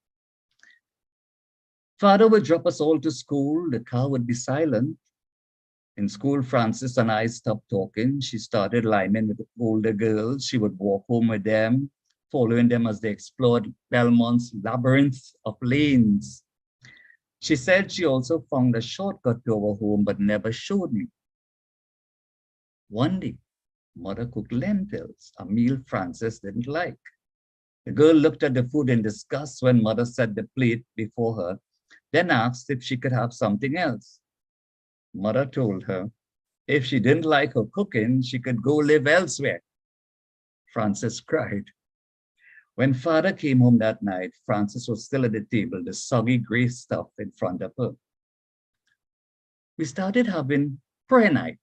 Father would drop us all to school. The car would be silent. In school, Frances and I stopped talking. She started liming with the older girls. She would walk home with them, following them as they explored Belmont's labyrinth of lanes. She said she also found a shortcut to our home, but never showed me. One day, Mother cooked lentils, a meal Frances didn't like. The girl looked at the food in disgust when Mother set the plate before her, then asked if she could have something else. Mother told her if she didn't like her cooking, she could go live elsewhere. Frances cried. When Father came home that night, Frances was still at the table, the soggy gray stuff in front of her. We started having prayer night.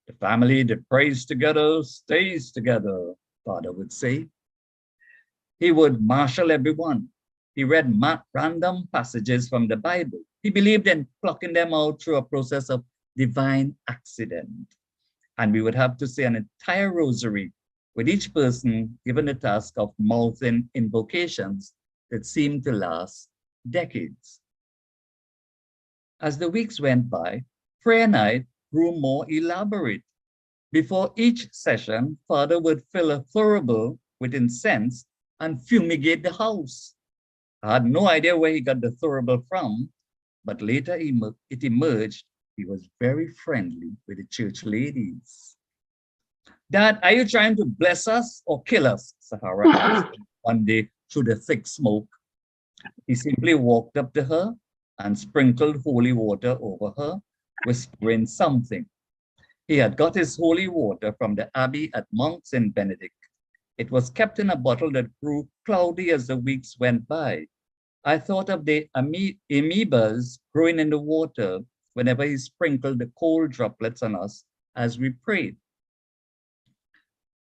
The family that prays together stays together, Father would say. He would marshal everyone. He read random passages from the Bible. He believed in plucking them out through a process of divine accident. And we would have to say an entire rosary, with each person given the task of mouthing invocations that seemed to last decades. As the weeks went by, prayer night grew more elaborate. Before each session, Father would fill a thurible with incense and fumigate the house. I had no idea where he got the thurible from, but later it emerged he was very friendly with the church ladies. Dad, are you trying to bless us or kill us? Sahara asked one day through the thick smoke. He simply walked up to her and sprinkled holy water over her, whispering something. He had got his holy water from the abbey at Mount St. Benedict. It was kept in a bottle that grew cloudy as the weeks went by. I thought of the amoebas growing in the water whenever he sprinkled the cold droplets on us as we prayed.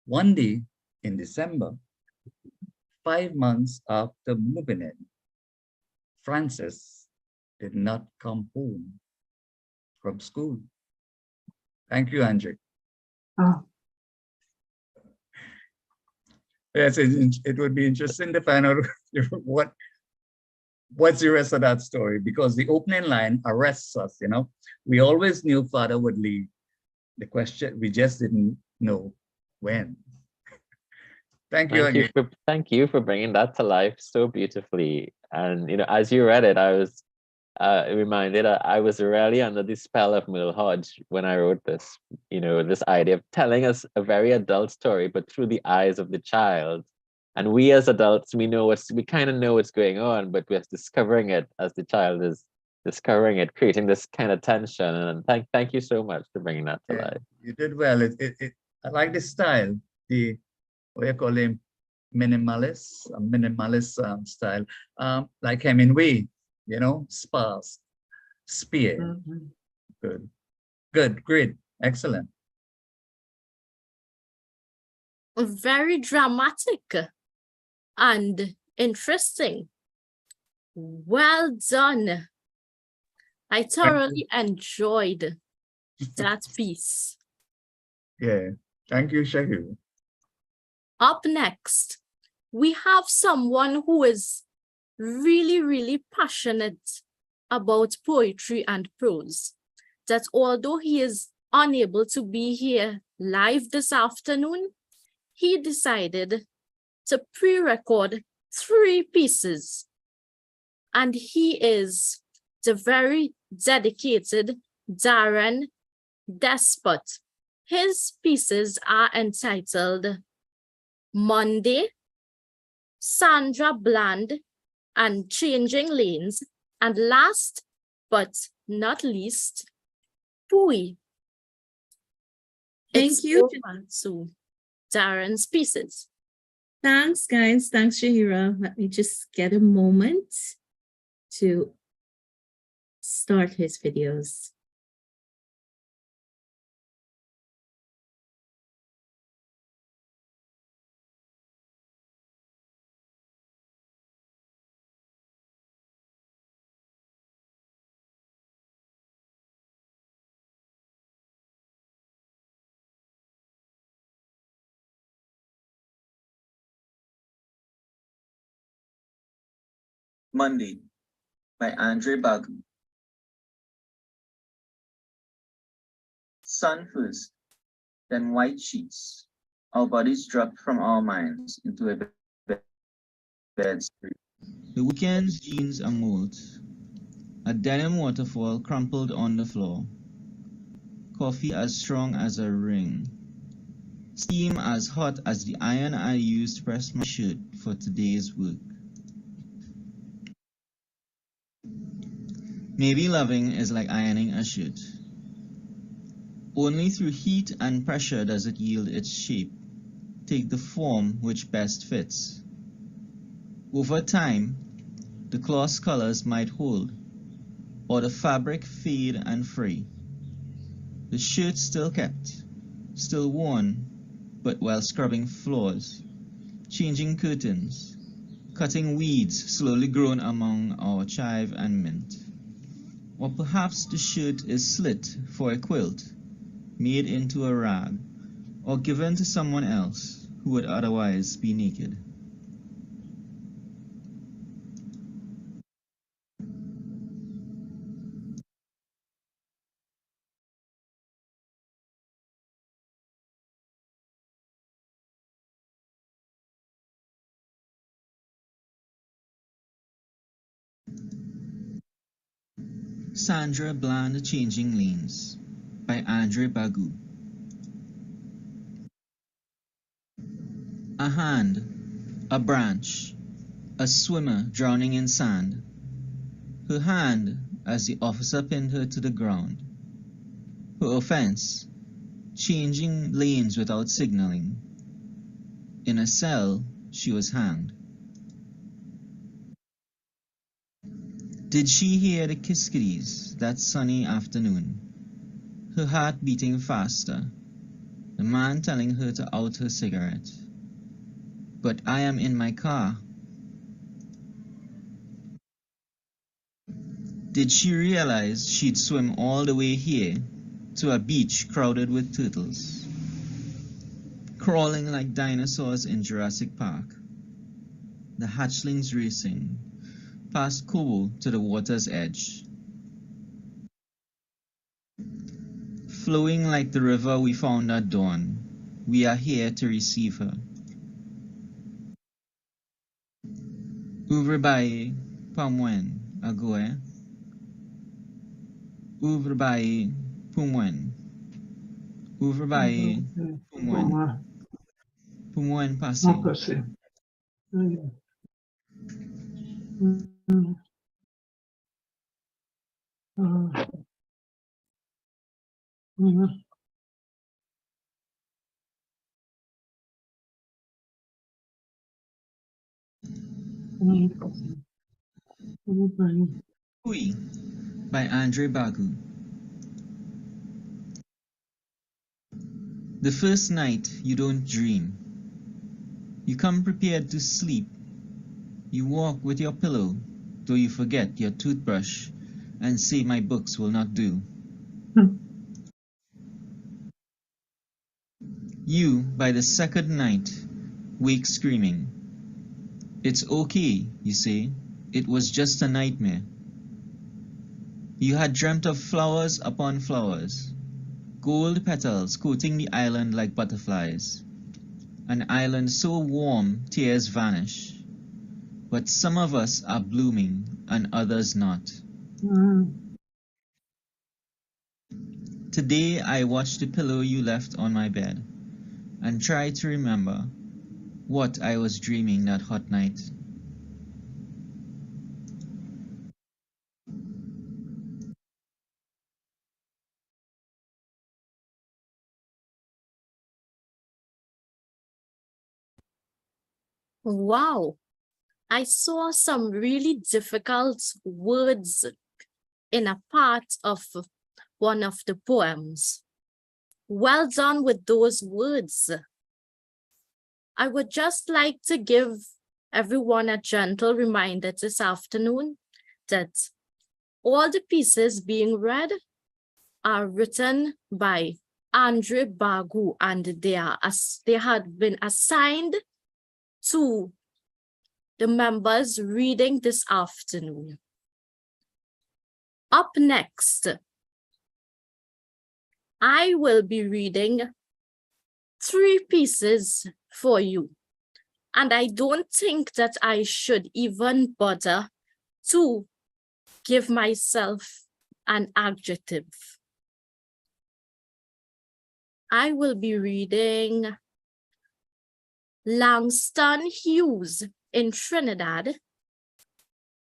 One day in December, 5 months after moving in, Frances did not come home from school. Thank you, Andre. Oh. Yes, it would be interesting to find out what's the rest of that story, because the opening line arrests us, you know. We always knew Father would leave. The question, we just didn't know when. Thank you again. Thank you for bringing that to life so beautifully. And you know, as you read it, I was reminded I was really under the spell of Merle Hodge when I wrote this. You know, this idea of telling us a very adult story, but through the eyes of the child. And we as adults, we kind of know what's going on, but we're discovering it as the child is discovering it, creating this kind of tension. And thank you so much for bringing that to life. You did well. I like the style, the what you call him, minimalist style, like Hemingway, you know, sparse, spear. Good, great, excellent. Very dramatic and interesting. Well done. I thoroughly enjoyed that piece. Yeah, thank you, Shahir. Up next, we have someone who is really, really passionate about poetry and prose. That although he is unable to be here live this afternoon, he decided to pre-record 3 pieces. And he is the very dedicated Darren Despot. His pieces are entitled Monday, Sandra Bland, and Changing Lanes, and last but not least, Pui. Thank you. To Darren's pieces. Thanks, guys. Thanks, Shahira. Let me just get a moment to start his videos. Monday by Andre Bagu. Sun first, then white sheets. Our bodies dropped from our minds into a bed. The weekend's jeans and molds, A denim waterfall crumpled on the floor. Coffee as strong as a ring. Steam as hot as the iron I used to press my shirt for today's work. Maybe loving is like ironing a shirt. Only through heat and pressure does it yield its shape, take the form which best fits. Over time, the cloth colors might hold, or the fabric fade and fray. The shirt still kept, still worn, but while scrubbing floors, changing curtains, cutting weeds slowly grown among our chive and mint. Or perhaps the shirt is slit for a quilt, made into a rag, or given to someone else who would otherwise be naked. Sandra Bland Changing Lanes by Andre Bagu. A hand, a branch, a swimmer drowning in sand. Her hand as the officer pinned her to the ground. Her offense, changing lanes without signaling. In a cell, she was hanged. Did she hear the kiskadis that sunny afternoon? Her heart beating faster, the man telling her to out her cigarette. But I am in my car. Did she realize she'd swim all the way here to a beach crowded with turtles, crawling like dinosaurs in Jurassic Park, the hatchlings racing past Kobo to the water's edge, flowing like the river we found at dawn? We are here to receive her. Ouvre baye pamwen agoe. Ouvre baye pumwen. Ouvre baye pumwen. Pumwen passé. Oui, by Andre Bagu. The first night you don't dream. You come prepared to sleep. You walk with your pillow, though you forget your toothbrush and say my books will not do. You, by the second night, wake screaming. It's okay, you say. It was just a nightmare. You had dreamt of flowers upon flowers, gold petals coating the island like butterflies. An island so warm tears vanish. But some of us are blooming and others not. Today I watch the pillow you left on my bed and try to remember what I was dreaming that hot night. Wow, I saw some really difficult words in a part of one of the poems. Well done with those words. I would just like to give everyone a gentle reminder this afternoon that all the pieces being read are written by Andre Bagu, and they had been assigned to the members reading this afternoon. Up next, I will be reading 3 pieces for you. And I don't think that I should even bother to give myself an adjective. I will be reading Langston Hughes in Trinidad,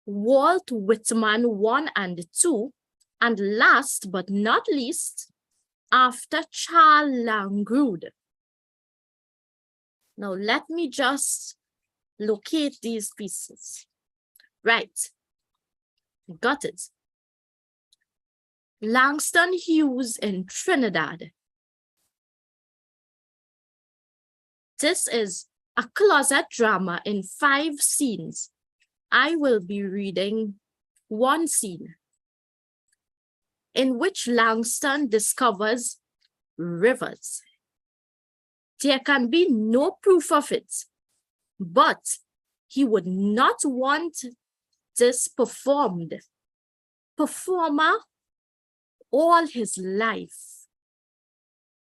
Walt Whitman 1 and 2, and last but not least, After Charles Langrud. Now let me just locate these pieces. Right, got it. Langston Hughes in Trinidad. This is a closet drama in 5 scenes. I will be reading one scene in which Langston discovers rivers. There can be no proof of it, but he would not want this performer all his life.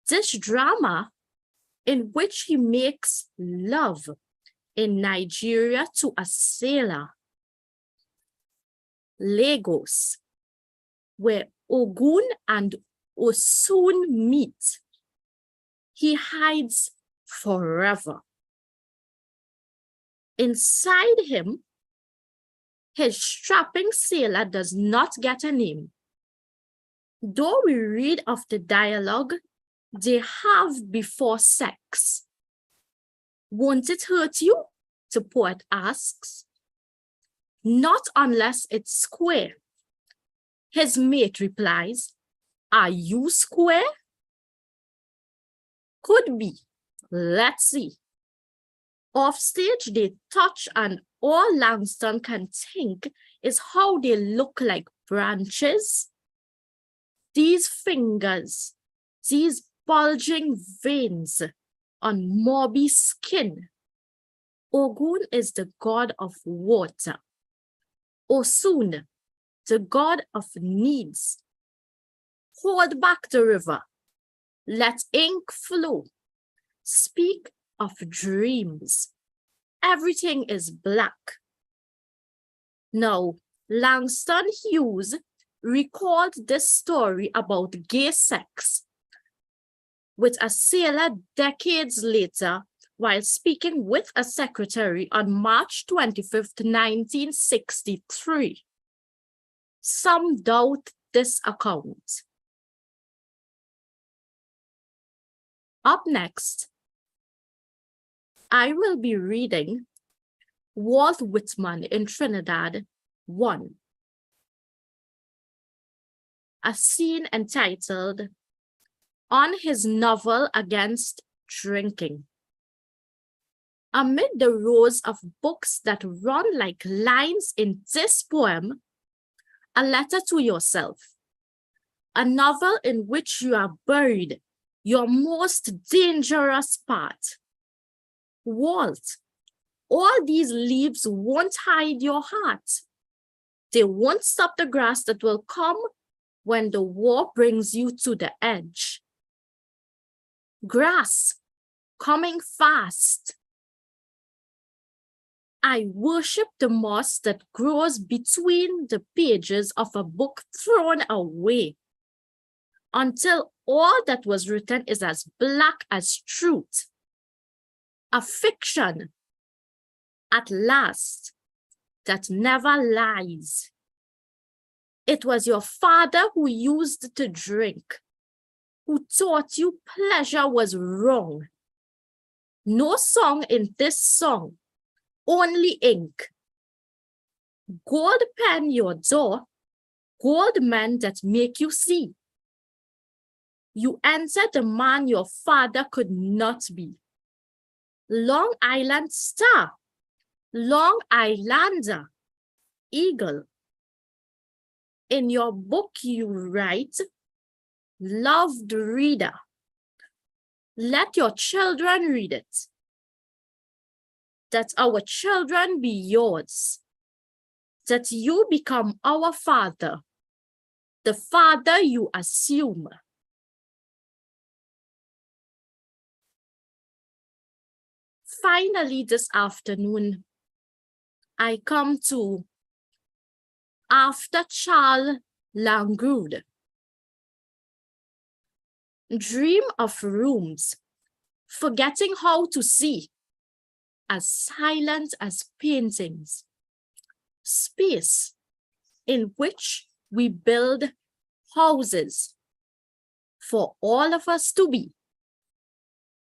This drama in which he makes love in Nigeria to a sailor. Lagos, where Ogun and Osun meet. He hides forever. Inside him, his strapping sailor does not get a name. Though we read of the dialogue they have before sex. Won't it hurt you? The poet asks. Not unless it's square. His mate replies, are you square? Could be. Let's see. Offstage, they touch, and all Langston can think is how they look like branches. These fingers, these bulging veins on mobby skin. Ogun is the god of water. Osun, the god of needs. Hold back the river. Let ink flow. Speak of dreams. Everything is black. Now, Langston Hughes recalled this story about gay sex with a sailor decades later while speaking with a secretary on March 25th, 1963. Some doubt this account. Up next, I will be reading Walt Whitman in Trinidad 1. A scene entitled On His Novel Against Drinking. Amid the rows of books that run like lines in this poem, a letter to yourself, a novel in which you are buried, your most dangerous part. Walt, all these leaves won't hide your heart. They won't stop the grass that will come when the war brings you to the edge. Grass coming fast. I worship the moss that grows between the pages of a book thrown away, until all that was written is as black as truth. A fiction, at last, that never lies. It was your father who used to drink, who taught you pleasure was wrong. No song in this song, only ink. Gold pen your door, gold men that make you see. You entered the man your father could not be. Long Island star, Long Islander, eagle. In your book you write, loved reader. Let your children read it. That our children be yours. That you become our father, the father you assume. Finally, this afternoon, I come to after Charles Langude. Dream of rooms, forgetting how to see, as silent as paintings. Space in which we build houses for all of us to be.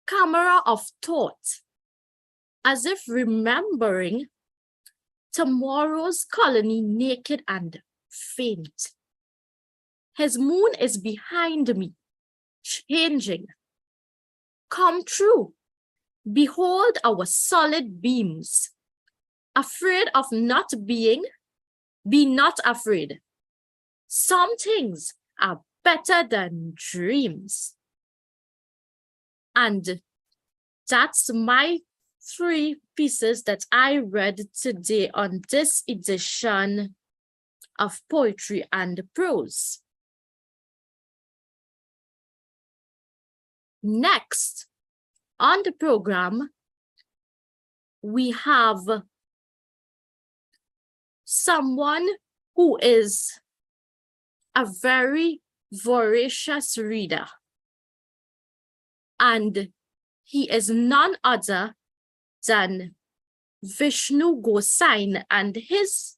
Camera of thought, as if remembering tomorrow's colony naked and faint. His moon is behind me, changing. Come true. Behold our solid beams. Afraid of not being, be not afraid. Some things are better than dreams. And that's my 3 pieces that I read today on this edition of Poetry and Prose. Next on the program, we have someone who is a very voracious reader, and he is none other than Vishnu Gosain, and his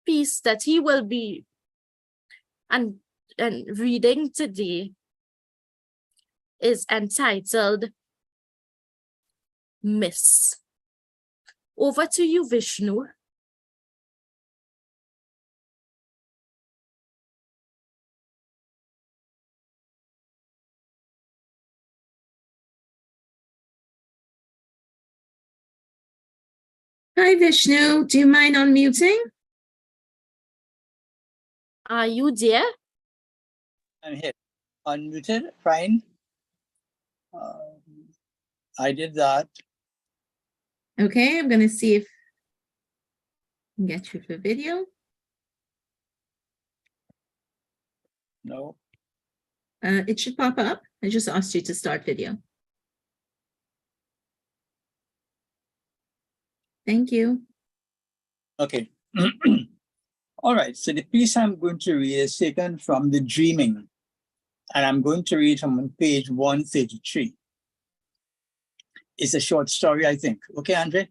piece that he will be and reading today is entitled Miss. Over to you, Vishnu. Hi, Vishnu. Do you mind unmuting? Are you there? I'm here. Unmuted, fine. I did that. Okay, I'm going to see if I can get you the video. No. It should pop up. I just asked you to start video. Thank you. Okay. All right. So the piece I'm going to read is taken from The Dreaming, and I'm going to read from page 133. It's a short story, I think. Okay, Andre?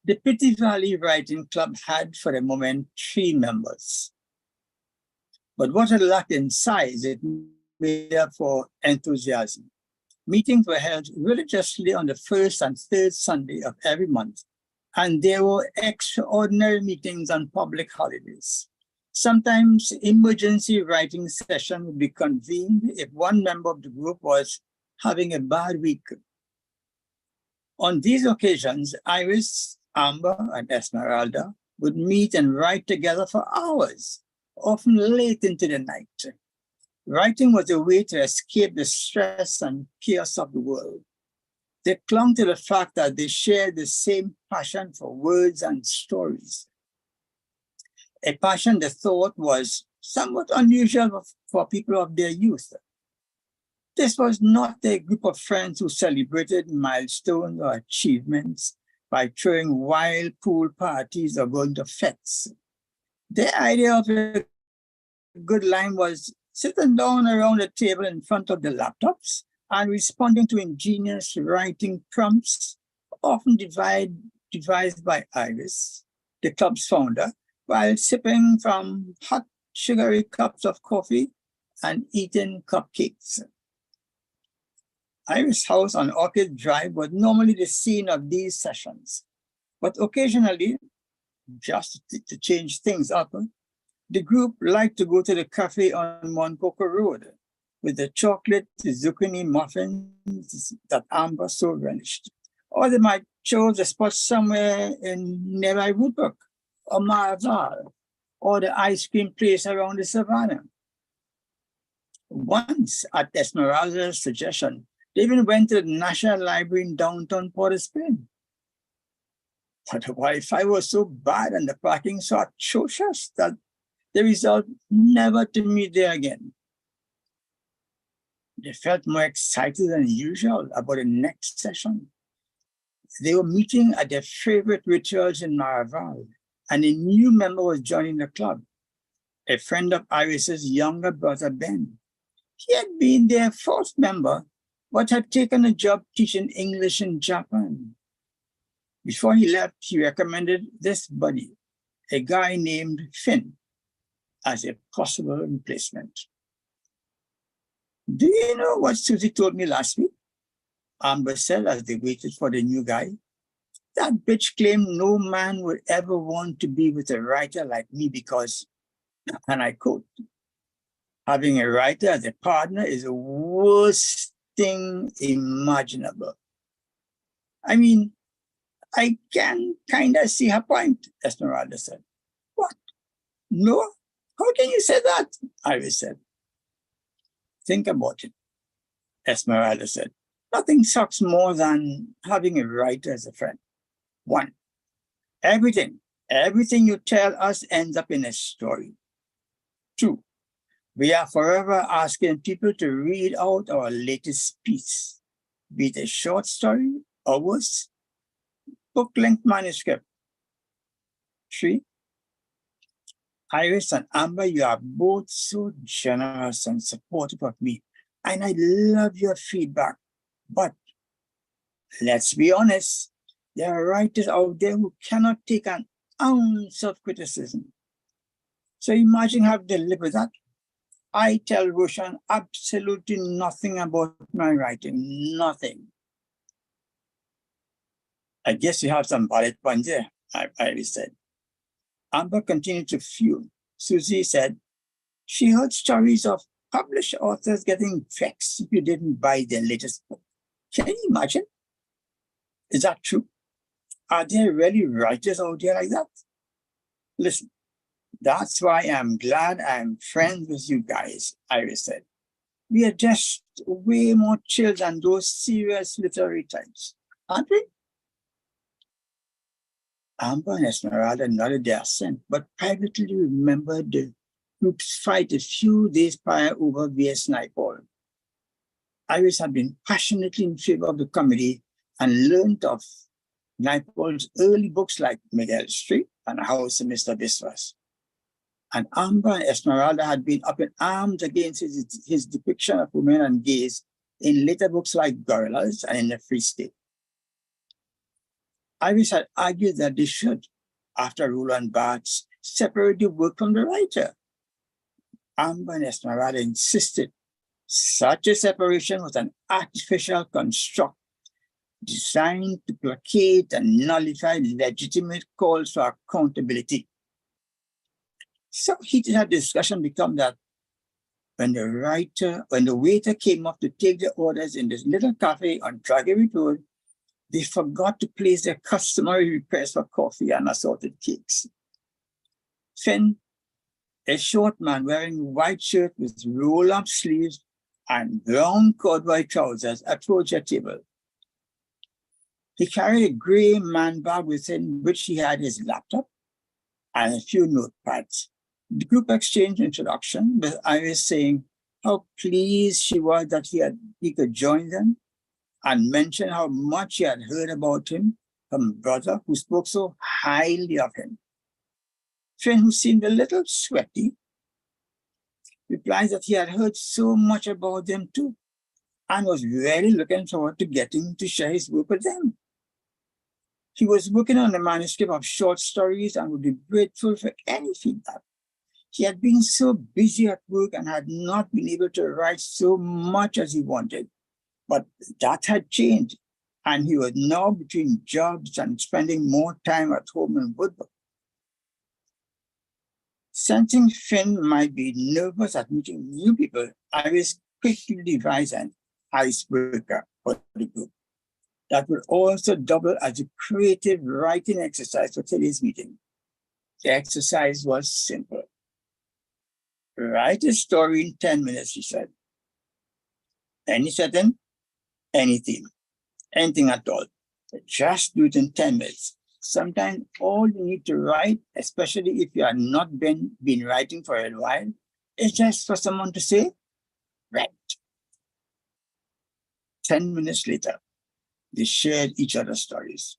The Pity Valley Writing Club had, for the moment, 3 members. But what it lacked in size, it made up for enthusiasm. Meetings were held religiously on the 1st and 3rd Sunday of every month, and there were extraordinary meetings on public holidays. Sometimes emergency writing session would be convened if one member of the group was having a bad week. On these occasions, Iris, Amber, and Esmeralda would meet and write together for hours, often late into the night. Writing was a way to escape the stress and chaos of the world. They clung to the fact that they shared the same passion for words and stories. A passion they thought was somewhat unusual for people of their youth. This was not a group of friends who celebrated milestones or achievements by throwing wild pool parties or going to fetes. Their idea of a good line was sitting down around the table in front of the laptops and responding to ingenious writing prompts, often devised by Iris, the club's founder, while sipping from hot, sugary cups of coffee and eating cupcakes. Iris' house on Orchid Drive was normally the scene of these sessions, but occasionally, just to change things up, the group liked to go to the cafe on Moncoco Road with the chocolate zucchini muffins that Amber so relished. Or they might choose a spot somewhere in nearby Woodbrook or Maraval, or the ice cream place around the Savannah. Once, at Esmeralda's suggestion, they even went to the National Library in downtown Port of Spain. But the Wi-Fi was so bad and the parking so atrocious that they resolved never to meet there again. They felt more excited than usual about the next session. They were meeting at their favorite rituals in Maraval, and a new member was joining the club, a friend of Iris's younger brother, Ben. He had been their fourth member, but had taken a job teaching English in Japan. Before he left, he recommended this buddy, a guy named Finn, as a possible replacement. Do you know what Susie told me last week? Amber said as they waited for the new guy. That bitch claimed no man would ever want to be with a writer like me because, and I quote, having a writer as a partner is the worst thing imaginable. I mean, I can kind of see her point, Esmeralda said. What? No? How can you say that? Iris said. Think about it, Esmeralda said. Nothing sucks more than having a writer as a friend. 1, everything you tell us ends up in a story. 2, we are forever asking people to read out our latest piece, be it a short story or worse, book-length manuscript. 3, Iris and Amber, you are both so generous and supportive of me, and I love your feedback. But let's be honest, there are writers out there who cannot take an ounce of criticism. So imagine having to live with that. I tell Roshan absolutely nothing about my writing, nothing. I guess you have some valid points there, Iris said. Amber continued to fume. Susie said, she heard stories of published authors getting vexed if you didn't buy their latest book. Can you imagine? Is that true? Are there really writers out there like that? Listen, that's why I'm glad I'm friends with you guys, Iris said. We are just way more chill than those serious literary types, aren't we? Amber and Esmeralda nodded their assent, but privately remembered the group's fight a few days prior over V.S. Naipaul. Iris had been passionately in favor of the comedy and learned of Naipaul's early books like Miguel Street and House of Mr. Biswas. And Amber and Esmeralda had been up in arms against his depiction of women and gays in later books like Gorillas and In the Free State. Iris had argued that they should, after Roland Barthes, separate the work from the writer. Amber and Esmeralda insisted such a separation was an artificial construct designed to placate and nullify legitimate calls for accountability. So heated had discussion become that when the waiter came up to take the orders in this little cafe on Dragary Road, they forgot to place their customary request for coffee and assorted cakes. Finn, a short man wearing a white shirt with roll-up sleeves and brown corduroy trousers, approached the table. He carried a gray man bag within which he had his laptop and a few notepads. The group exchanged introduction, with Iris saying how pleased she was that he could join them, and mentioned how much she had heard about him from a brother who spoke so highly of him. Finn, who seemed a little sweaty, replied that he had heard so much about them too, and was really looking forward to getting to share his work with them. He was working on a manuscript of short stories and would be grateful for any feedback. He had been so busy at work and had not been able to write so much as he wanted. But that had changed, and he was now between jobs and spending more time at home in Woodbrook. Sensing Finn might be nervous at meeting new people, Iris quickly devised an icebreaker for the group that would also double as a creative writing exercise for today's meeting. The exercise was simple. Write a story in 10 minutes, she said. Any setting, any theme, anything at all. Just do it in 10 minutes. Sometimes all you need to write, especially if you have not been writing for a while, is just for someone to say, write. 10 minutes later, they shared each other's stories.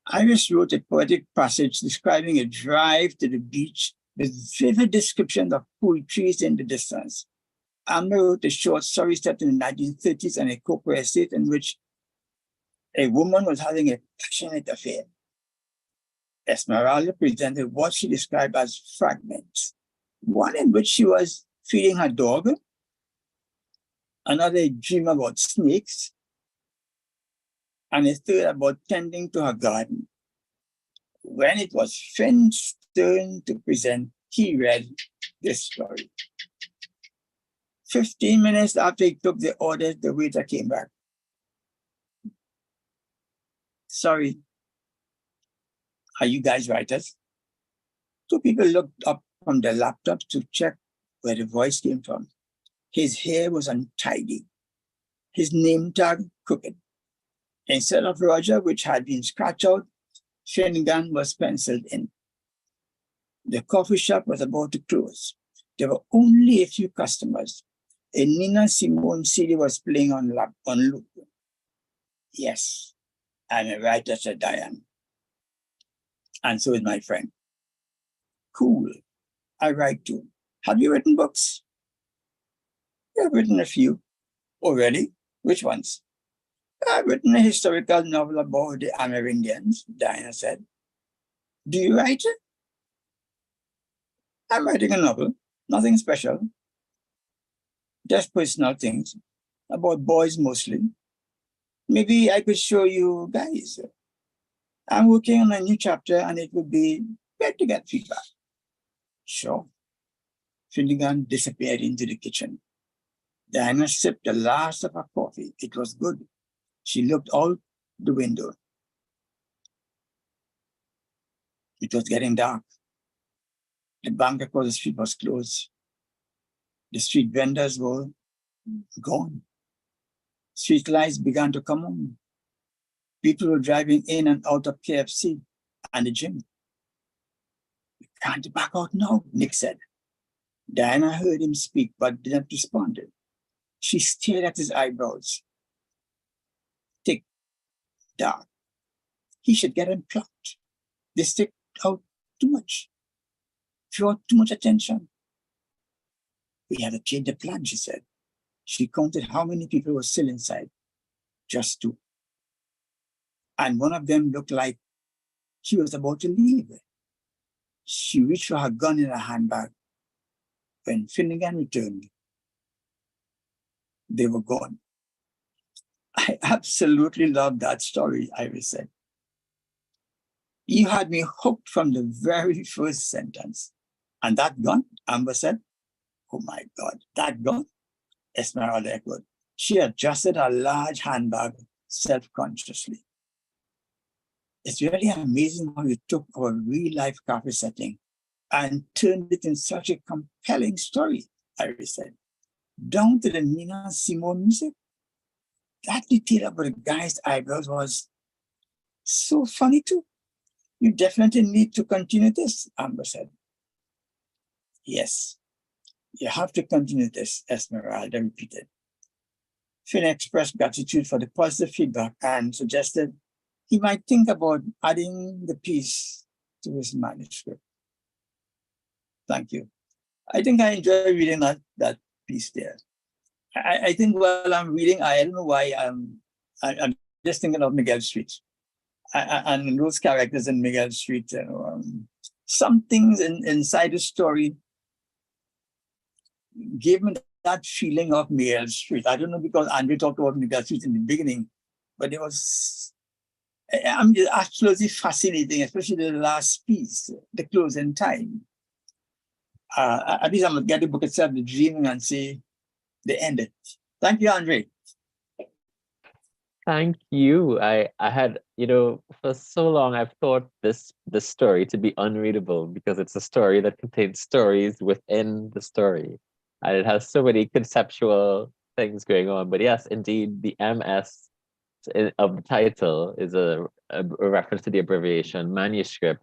Iris wrote a poetic passage describing a drive to the beach with vivid descriptions of cool trees in the distance. Amber wrote a short story set in the 1930s on a copra estate in which a woman was having a passionate affair. Esmeralda presented what she described as fragments, one in which she was feeding her dog, another a dream about snakes, and a third about tending to her garden. When it was Finn's turn to present, he read this story. 15 minutes after he took the orders, the waiter came back. Sorry, are you guys writers? Two people looked up from their laptops to check where the voice came from. His hair was untidy, his name tag crooked. Instead of Roger, which had been scratched out, Finnegan was penciled in. The coffee shop was about to close. There were only a few customers. A Nina Simone CD was playing on loop. Yes, I'm a writer, said Diane. And so is my friend. Cool, I write too. Have you written books? I've written a few. Oh, really? Which ones? I've written a historical novel about the Amerindians, Diana said. Do you write it? I'm writing a novel, nothing special. Just personal things, about boys mostly. Maybe I could show you guys. I'm working on a new chapter and it would be great to get feedback. Sure. Finnegan disappeared into the kitchen. Diana sipped the last of her coffee. It was good. She looked out the window. It was getting dark. The bank across the street was closed. The street vendors were gone. Street lights began to come on. People were driving in and out of KFC and the gym. We can't back out now, Nick said. Diana heard him speak, but didn't respond. She stared at his eyebrows. Thick, dark. He should get him plucked. They stick out too much. Draw too much attention. We had to change the plan, she said. She counted how many people were still inside. Just two. And one of them looked like she was about to leave. She reached for her gun in her handbag. When Finnegan returned, they were gone. I absolutely love that story, Iris said. You had me hooked from the very first sentence. And that gun, Amber said. Oh my God, that gun? Esmeralda echoed. She adjusted her large handbag self-consciously. It's really amazing how you took our real-life cafe setting and turned it in such a compelling story, Iris said. Down to the Nina Simone music. That detail about the guy's eyebrows was so funny too. You definitely need to continue this, Amber said. Yes, you have to continue this, Esmeralda repeated. Finn expressed gratitude for the positive feedback and suggested he might think about adding the piece to his manuscript. Thank you. I think I enjoy reading that piece there. I think while I'm reading, I don't know why I'm just thinking of Miguel Street and those characters in Miguel Street. You know, some things inside the story gave me that feeling of Miguel Street. I don't know, because Andre talked about Miguel Street in the beginning, but it was absolutely fascinating, especially the last piece, the closing time. At least I'm going to get the book itself, The Dreaming, and see the end. Thank you, Andre. Thank you. I had, for so long I've thought this story to be unreadable because it's a story that contains stories within the story. And it has so many conceptual things going on. But yes, indeed, the MS of the title is a reference to the abbreviation manuscript,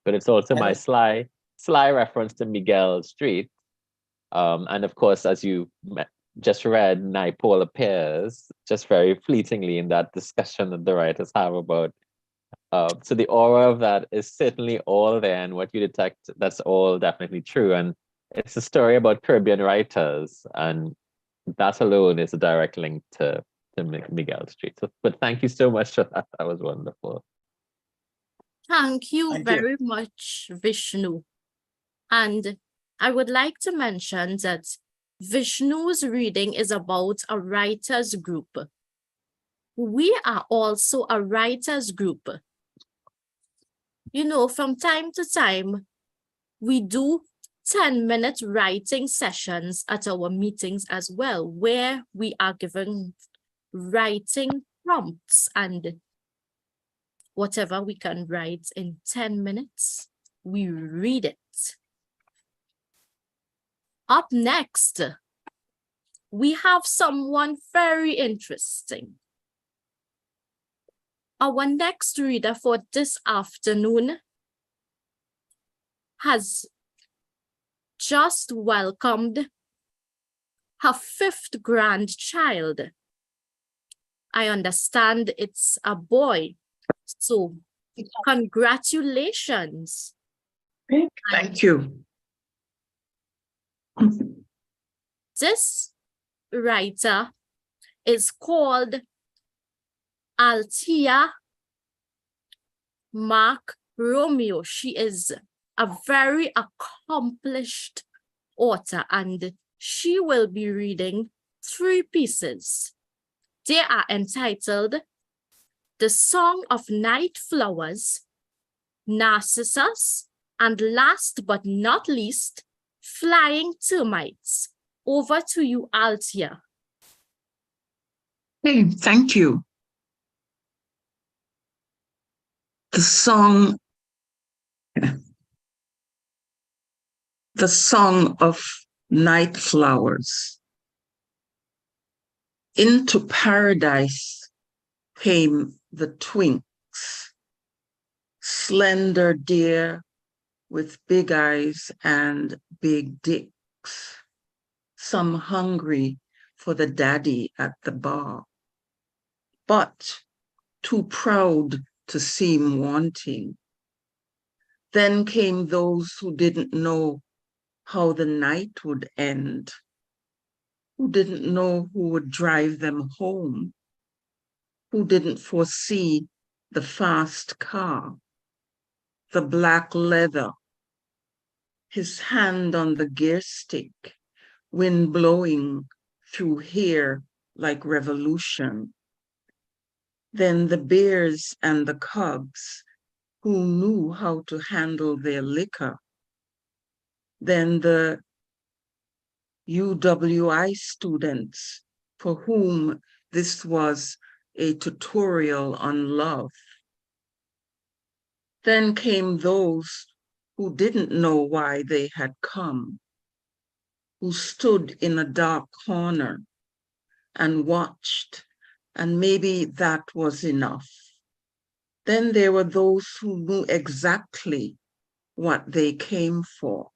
but it's also my sly reference to Miguel Street. And of course, as you just read, Naipaul appears just very fleetingly in that discussion that the writers have about So the aura of that is certainly all there, and what you detect, that's all definitely true. And it's a story about Caribbean writers, and that alone is a direct link to Miguel Street. So, but thank you so much for that. That was wonderful. Thank you Thank you. very much, Vishnu. And I would like to mention that Vishnu's reading is about a writers group. We are also a writers group. You know, from time to time, we do 10-minute writing sessions at our meetings as well, where we are given writing prompts, and whatever we can write in 10 minutes, we read it. Up next, we have someone very interesting. Our next reader for this afternoon has just welcomed her 5th grandchild. I understand it's a boy, so congratulations. Thank you. This writer is called Althea Mark Romeo. She is a very accomplished author, and she will be reading 3 pieces. They are entitled The Song of Night Flowers, Narcissus, and last but not least, Flying Termites. Over to you, Althea. Hey, thank you. The Song of Night Flowers. Into paradise came the twinks, slender deer with big eyes and big dicks, some hungry for the daddy at the bar, but too proud to seem wanting. Then came those who didn't know how the night would end, who didn't know who would drive them home, who didn't foresee the fast car, the black leather, his hand on the gear stick, wind blowing through hair like revolution. Then the bears and the cubs who knew how to handle their liquor. Then the UWI students for whom this was a tutorial on love. Then came those who didn't know why they had come, who stood in a dark corner and watched, and maybe that was enough. Then there were those who knew exactly what they came for.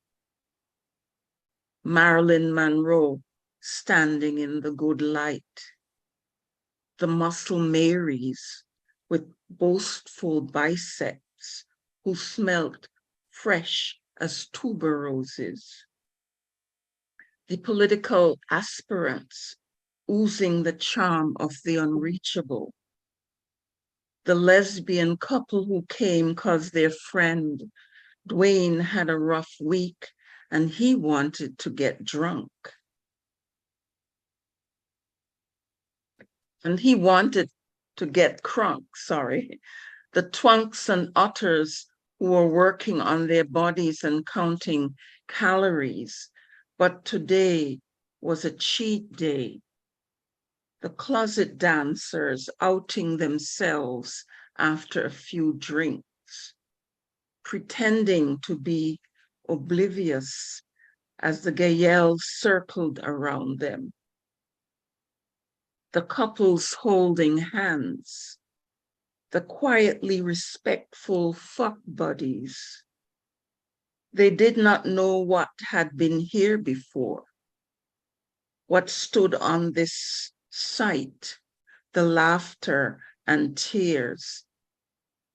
Marilyn Monroe standing in the good light. The muscle Marys with boastful biceps who smelt fresh as tuberoses. The political aspirants oozing the charm of the unreachable. The lesbian couple who came 'cause their friend Dwayne had a rough week and he wanted to get drunk. And he wanted to get crunk, sorry. The twunks and otters who were working on their bodies and counting calories, but today was a cheat day. The closet dancers outing themselves after a few drinks, pretending to be oblivious as the gayels circled around them. The couples holding hands, the quietly respectful fuck buddies. They did not know what had been here before, what stood on this site, the laughter and tears,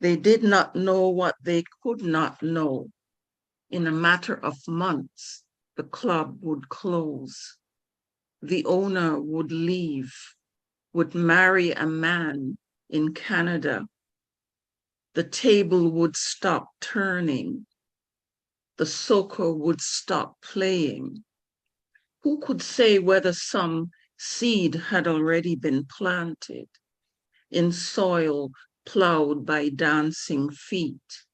They did not know what they could not know. In a matter of months, the club would close. The owner would leave, would marry a man in Canada. The table would stop turning. The soccer would stop playing. Who could say whether some seed had already been planted in soil plowed by dancing feet?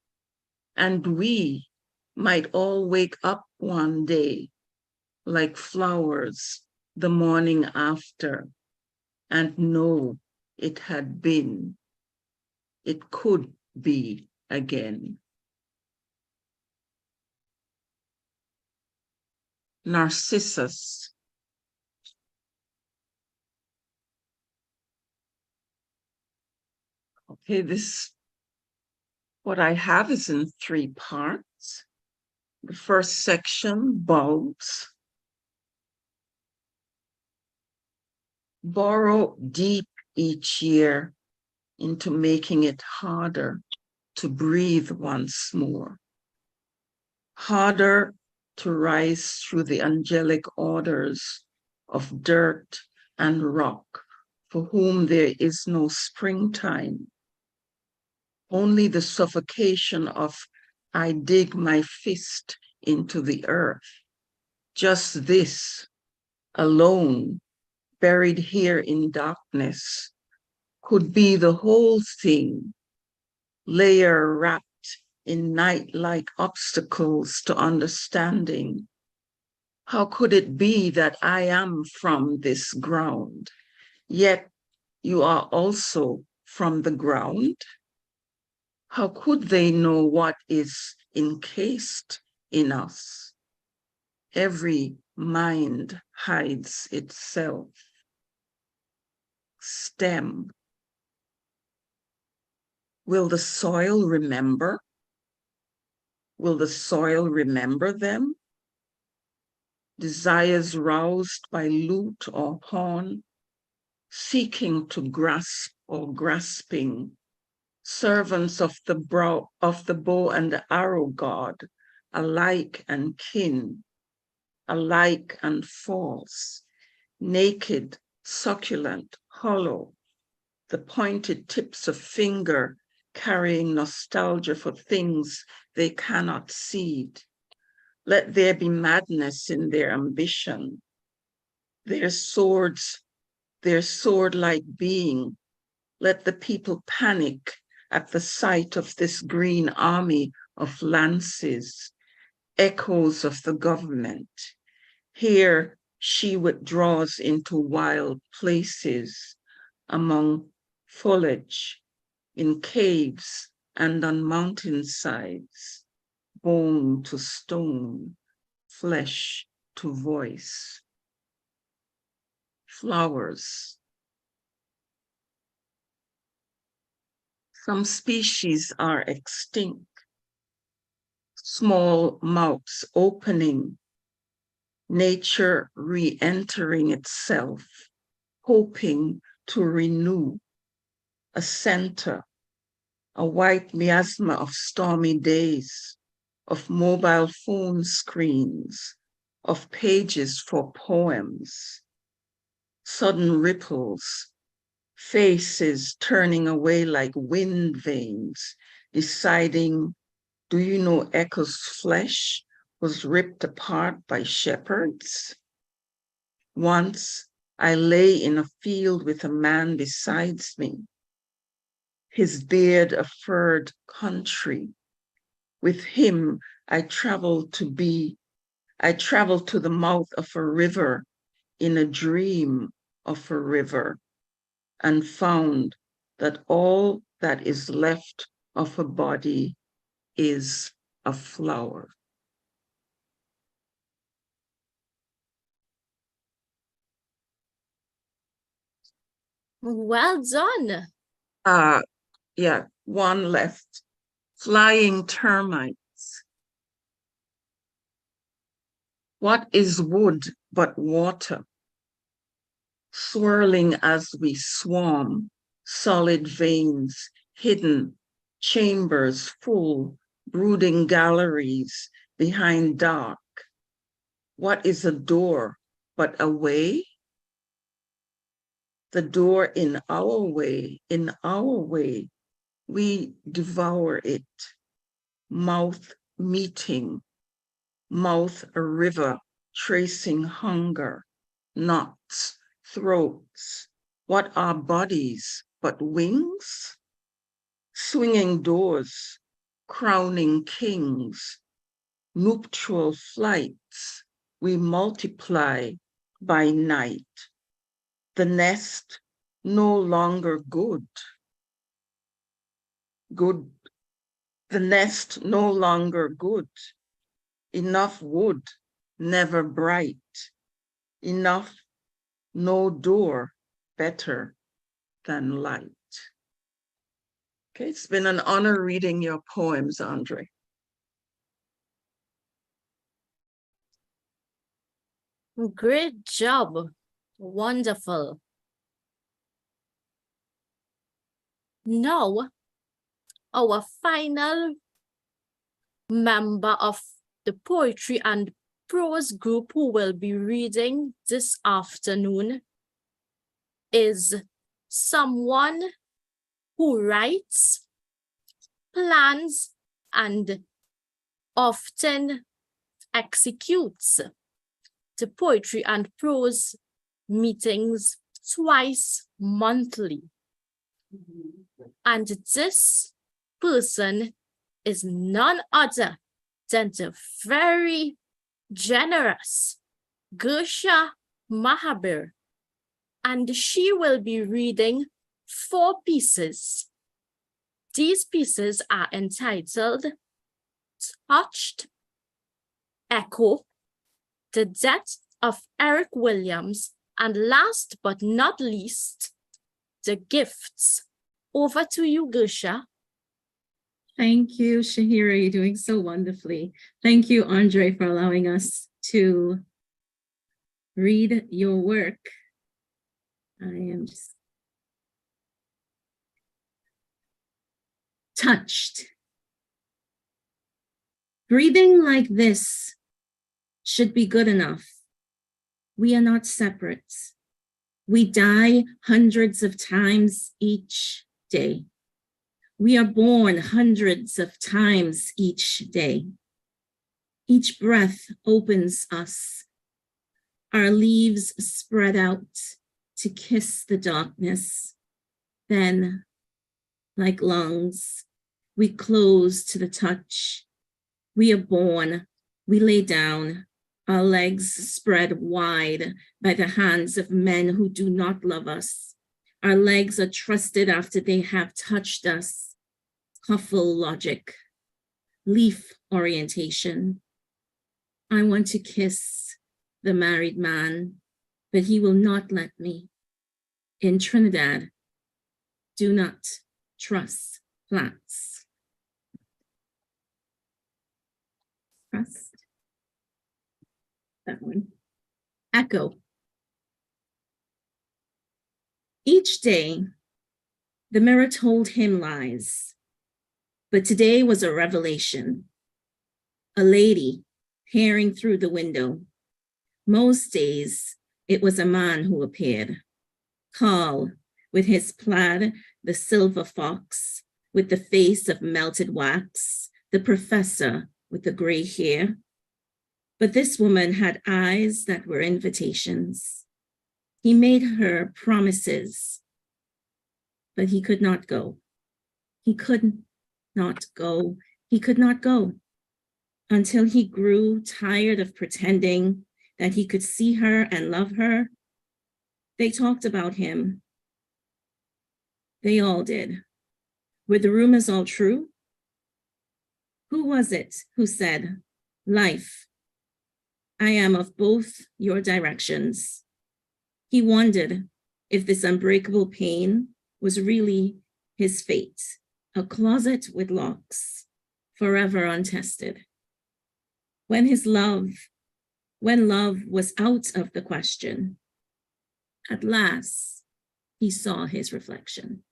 And we might all wake up one day like flowers the morning after and know it had been, it could be again. Narcissus. Okay, what I have is in 3 parts. The first section, bulbs. Borrow deep each year into making it harder to breathe once more. Harder to rise through the angelic orders of dirt and rock for whom there is no springtime. Only the suffocation of I dig my fist into the earth. Just this alone, buried here in darkness, could be the whole thing, layer wrapped in night-like obstacles to understanding. How could it be that I am from this ground, yet you are also from the ground? How could they know what is encased in us? Every mind hides itself. Stem. Will the soil remember? Will the soil remember them? Desires roused by lute or horn, seeking to grasp or grasping, servants of the bow and the arrow god, alike and kin, alike and false, naked, succulent, hollow, the pointed tips of finger carrying nostalgia for things they cannot seed. Let there be madness in their ambition. Their swords, their sword-like being. Let the people panic at the sight of this green army of lances, echoes of the government. Here she withdraws into wild places among foliage, in caves and on mountainsides, bone to stone, flesh to voice. Flowers. Some species are extinct. Small mouths opening, nature re-entering itself, hoping to renew a center, a white miasma of stormy days, of mobile phone screens, of pages for poems, sudden ripples, faces turning away like wind veins, deciding, do you know Echo's flesh was ripped apart by shepherds? Once I lay in a field with a man besides me, his beard a furred country. With him, I traveled to the mouth of a river in a dream of a river and found that all that is left of a body is a flower. Well done. Yeah, one left. Flying termites. What is wood but water? Swirling as we swarm, solid veins hidden chambers full, brooding galleries behind dark. What is a door but a way? The door in our way, we devour it. Mouth meeting, mouth a river, tracing hunger, knots, throats. What are bodies but wings? Swinging doors, crowning kings, nuptial flights, we multiply by night. The nest no longer good. The nest no longer good. Enough wood, never bright. Enough, no door, better than light. Okay, it's been an honor reading your poems, Andre. Great job. Wonderful. Now, our final member of the poetry and prose group who will be reading this afternoon is someone who writes, plans, and often executes the poetry and prose meetings twice monthly. And this person is none other than the very generous Gersha Mahabir. And she will be reading 4 pieces. These pieces are entitled Touched, Echo, The Death of Eric Williams, and last but not least, The Gifts. Over to you, Gersha. Thank you, Shahira. You're doing so wonderfully. Thank you, Andre, for allowing us to read your work. I am just touched. Breathing like this should be good enough. We are not separate. We die hundreds of times each day. We are born hundreds of times each day. Each breath opens us. Our leaves spread out to kiss the darkness. Then, like lungs, we close to the touch. We are born, we lay down, our legs spread wide by the hands of men who do not love us. Our legs are trusted after they have touched us. Huffle logic, leaf orientation. I want to kiss the married man, but he will not let me. In Trinidad, do not trust plants. Trust. That one. Echo. Each day, the mirror told him lies, but today was a revelation. A lady peering through the window. Most days, it was a man who appeared. Carl, with his plaid, the silver fox, with the face of melted wax, the professor with the gray hair. But this woman had eyes that were invitations. He made her promises, but he could not go. He could not go. He could not go until he grew tired of pretending that he could see her and love her. They talked about him. They all did. Were the rumors all true? Who was it who said, "Life, I am of both your directions"? He wondered if this unbreakable pain was really his fate, a closet with locks, forever untested. When love was out of the question, at last he saw his reflection.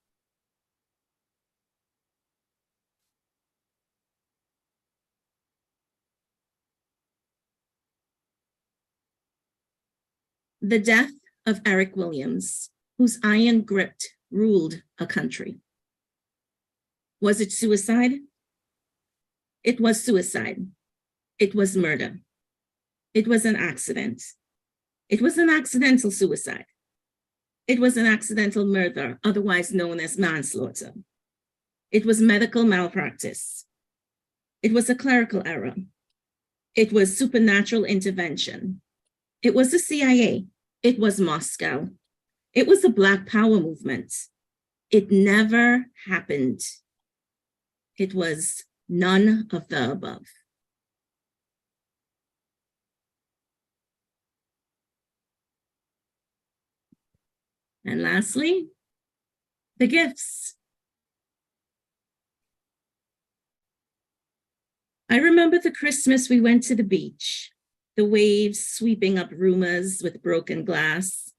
The death of Eric Williams, whose iron grip ruled a country. Was it suicide? It was suicide. It was murder. It was an accident. It was an accidental suicide. It was an accidental murder, otherwise known as manslaughter. It was medical malpractice. It was a clerical error. It was supernatural intervention. It was the CIA. It was Moscow. It was the Black Power movement. It never happened. It was none of the above. And lastly, the gifts. I remember the Christmas we went to the beach, the waves sweeping up rumors with broken glass.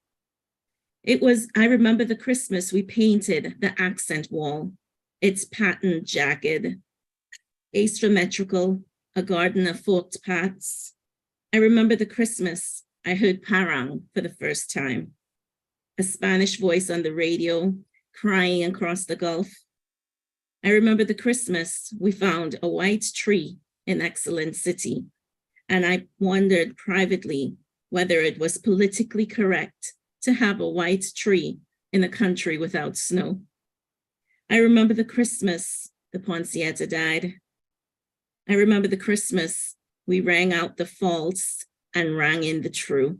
I remember the Christmas we painted the accent wall, its patterned jagged, asymmetrical, a garden of forked paths. I remember the Christmas I heard parang for the first time, a Spanish voice on the radio crying across the Gulf. I remember the Christmas we found a white tree in Excellent City, and I wondered privately whether it was politically correct to have a white tree in a country without snow. I remember the Christmas the Ponciata died. I remember the Christmas we rang out the false and rang in the true.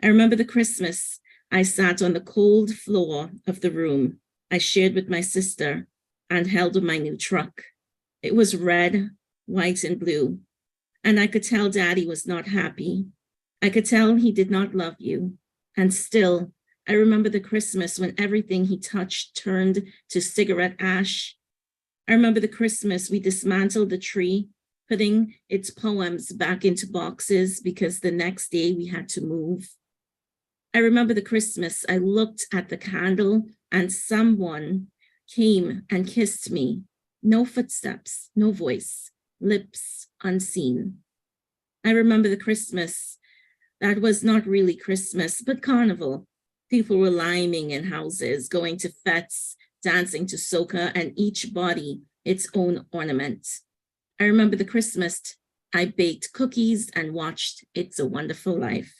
I remember the Christmas I sat on the cold floor of the room I shared with my sister and held my new truck. It was red, white, and blue, and I could tell Daddy was not happy. I could tell he did not love you. And still, I remember the Christmas when everything he touched turned to cigarette ash. I remember the Christmas we dismantled the tree, putting its poems back into boxes because the next day we had to move. I remember the Christmas I looked at the candle and someone came and kissed me. No footsteps, no voice, lips unseen. I remember the Christmas that was not really Christmas, but carnival. People were liming in houses, going to fetes, dancing to soca, and each body its own ornament. I remember the Christmas I baked cookies and watched It's a Wonderful Life.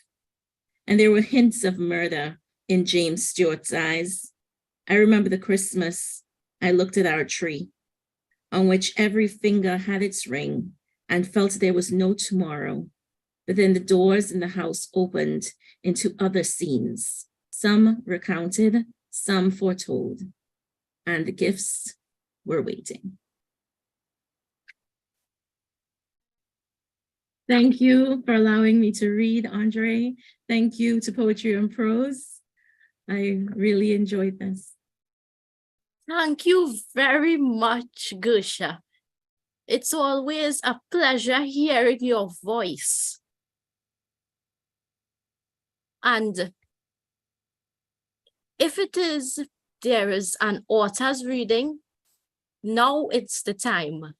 And there were hints of murder in James Stewart's eyes. I remember the Christmas I looked at our tree, on which every finger had its ring, and felt there was no tomorrow. But then the doors in the house opened into other scenes, some recounted, some foretold, and the gifts were waiting. Thank you for allowing me to read, Andre. Thank you to Poetry and Prose. I really enjoyed this. Thank you very much, Gusha. It's always a pleasure hearing your voice. And if there is an author's reading, now it's the time.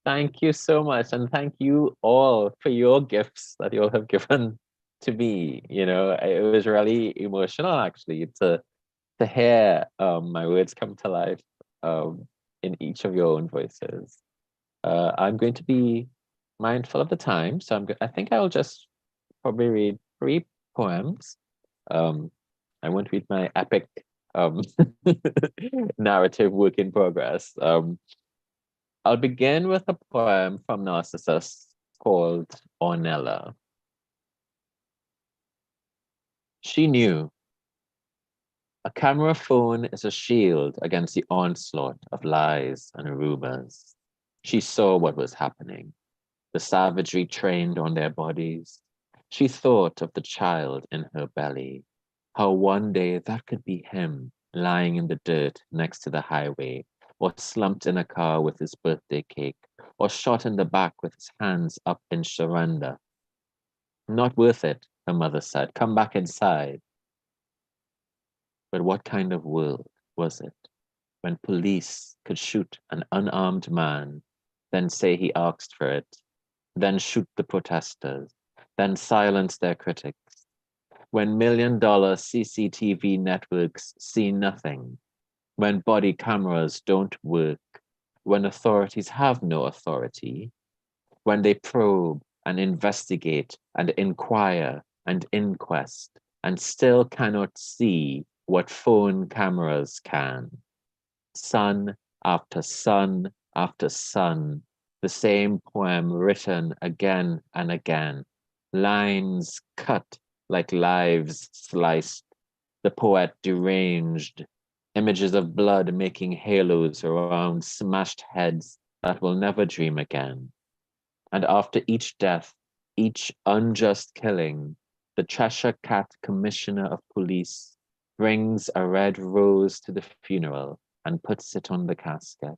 Thank you so much. And thank you all for your gifts that you all have given to me. You know, it was really emotional actually to hear my words come to life in each of your own voices. I'm going to be mindful of the time, so I think I'll just probably read 3 poems. I won't read my epic narrative work in progress. I'll begin with a poem from Narcissus called Ornella. She knew. A camera phone is a shield against the onslaught of lies and rumors. She saw what was happening, the savagery trained on their bodies. She thought of the child in her belly, how one day that could be him lying in the dirt next to the highway, or slumped in a car with his birthday cake, or shot in the back with his hands up in surrender. Not worth it, her mother said. Come back inside. But what kind of world was it when police could shoot an unarmed man then say he asked for it, then shoot the protesters, then silence their critics. When $1 million CCTV networks see nothing, when body cameras don't work, when authorities have no authority, when they probe and investigate and inquire and inquest and still cannot see what phone cameras can. Son after son after son, the same poem written again and again, lines cut like lives sliced, the poet deranged, images of blood making halos around smashed heads that will never dream again. And after each death, each unjust killing, the Cheshire Cat Commissioner of Police brings a red rose to the funeral and puts it on the casket.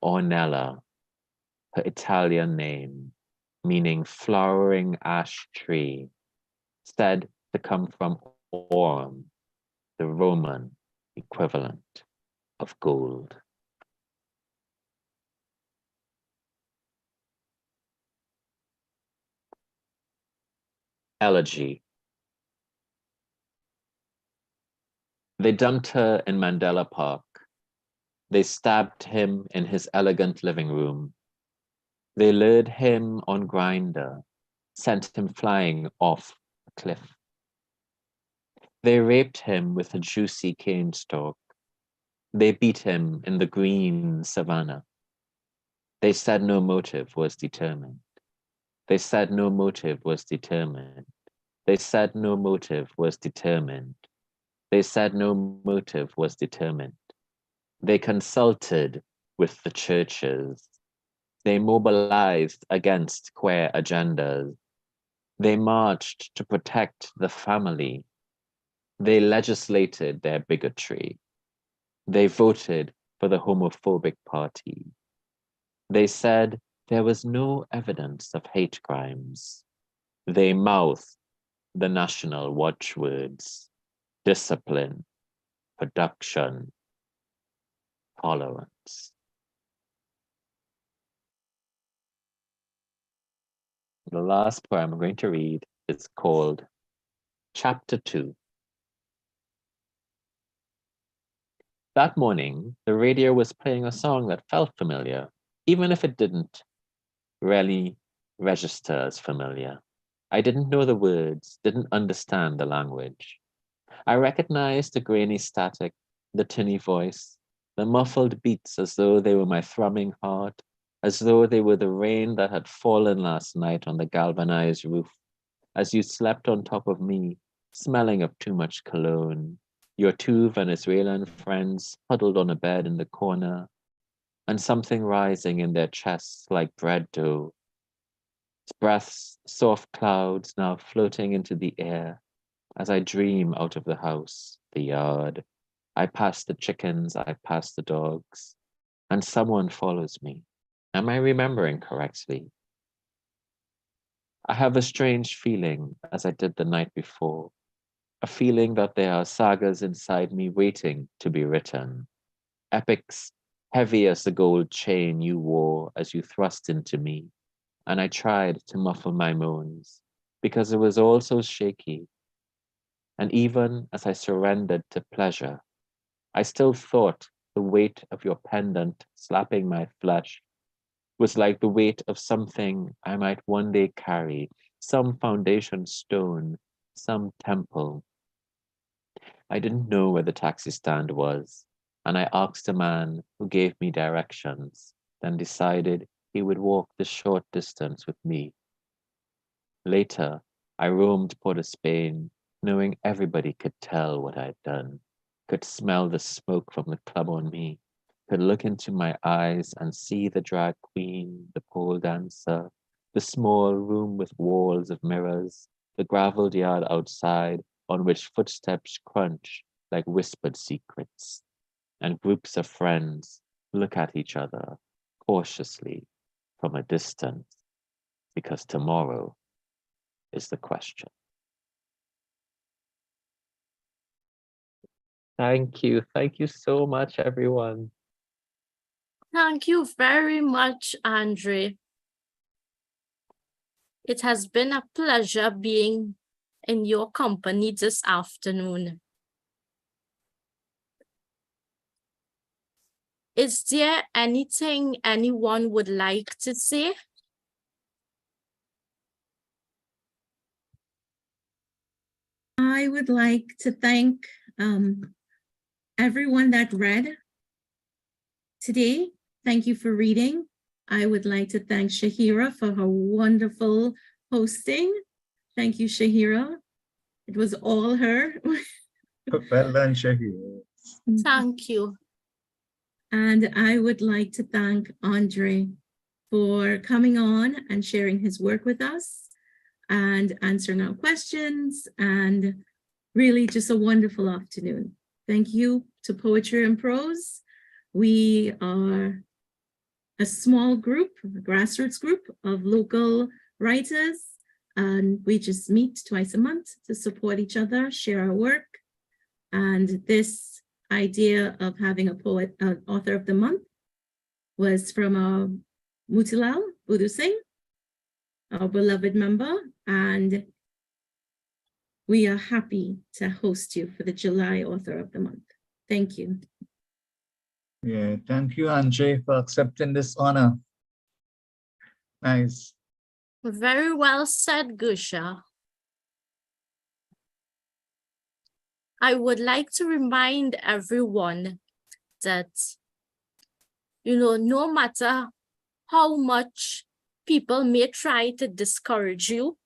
Ornella, her Italian name, meaning flowering ash tree, said to come from aurum, the Roman equivalent of gold. Elegy. They dumped her in Mandela Park. They stabbed him in his elegant living room. They lured him on Grindr, sent him flying off a cliff. They raped him with a juicy cane stalk. They beat him in the green savannah. They said no motive was determined. They said no motive was determined. They said no motive was determined. They said no motive was determined. They consulted with the churches. They mobilized against queer agendas. They marched to protect the family. They legislated their bigotry. They voted for the homophobic party. They said there was no evidence of hate crimes. They mouthed the national watchwords: discipline, production, tolerance. The last poem I'm going to read is called Chapter 2. That morning, the radio was playing a song that felt familiar, even if it didn't really register as familiar. I didn't know the words, didn't understand the language. I recognized the grainy static, the tinny voice, the muffled beats as though they were my thrumming heart, as though they were the rain that had fallen last night on the galvanized roof, as you slept on top of me, smelling of too much cologne, your 2 Venezuelan friends huddled on a bed in the corner, and something rising in their chests like bread dough. Breaths, soft clouds now floating into the air as I dream out of the house, the yard. I pass the chickens, I pass the dogs, and someone follows me. Am I remembering correctly? I have a strange feeling, as I did the night before, a feeling that there are sagas inside me waiting to be written, epics heavy as the gold chain you wore as you thrust into me, and I tried to muffle my moans because it was all so shaky. And even as I surrendered to pleasure, I still thought the weight of your pendant slapping my flesh was like the weight of something I might one day carry, some foundation stone, some temple. I didn't know where the taxi stand was, and I asked a man who gave me directions, then decided he would walk the short distance with me. Later, I roamed Port of Spain, knowing everybody could tell what I'd done, could smell the smoke from the club on me, could look into my eyes and see the drag queen, the pole dancer, the small room with walls of mirrors, the graveled yard outside on which footsteps crunch like whispered secrets, and groups of friends look at each other cautiously from a distance, because tomorrow is the question. Thank you. Thank you so much, everyone. Thank you very much, Andre. It has been a pleasure being in your company this afternoon. Is there anything anyone would like to say? I would like to thank everyone that read today. Thank you for reading. I would like to thank Shahira for her wonderful hosting. Thank you, Shahira. It was all her. Well done, Shahir. Thank you. And I would like to thank Andre for coming on and sharing his work with us and answering our questions, and really just a wonderful afternoon. Thank you to Poetry and Prose. We are a small group, a grassroots group of local writers, and we just meet twice a month to support each other, share our work. And this idea of having a poet, author of the month, was from Mutilal Budu Singh, our beloved member, and we are happy to host you for the July Author of the Month. Thank you. Yeah, thank you, Andre, for accepting this honor. Nice. Very well said, Gusha. I would like to remind everyone that, no matter how much people may try to discourage you,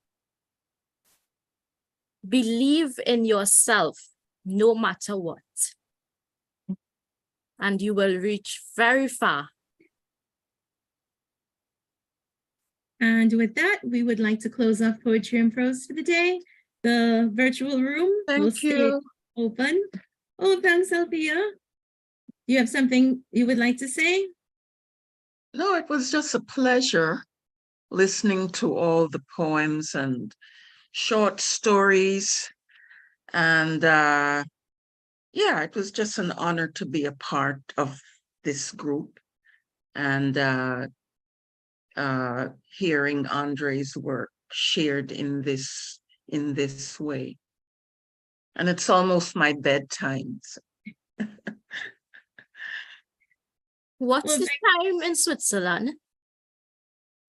believe in yourself no matter what, and you will reach very far. And with that, we would like to close off Poetry and Prose for the day. The virtual room will stay open. Oh, thanks, Althea. You have something you would like to say? No, it was just a pleasure listening to all the poems and short stories. And yeah, it was just an honor to be a part of this group and hearing Andre's work shared in this way. And it's almost my bedtime. So. What's the time in Switzerland?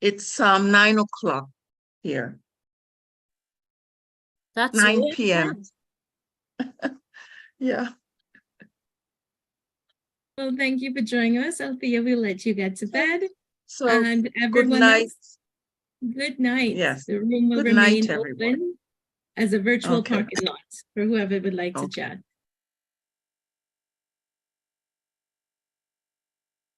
It's 9 o'clock here. That's 9 p.m. Yeah. Well, thank you for joining us. Althea, we'll let you get to bed. So and everyone good night. else, good night. Yes. The room will Good remain night, everyone. open as a virtual Okay. parking lot for whoever would like to chat.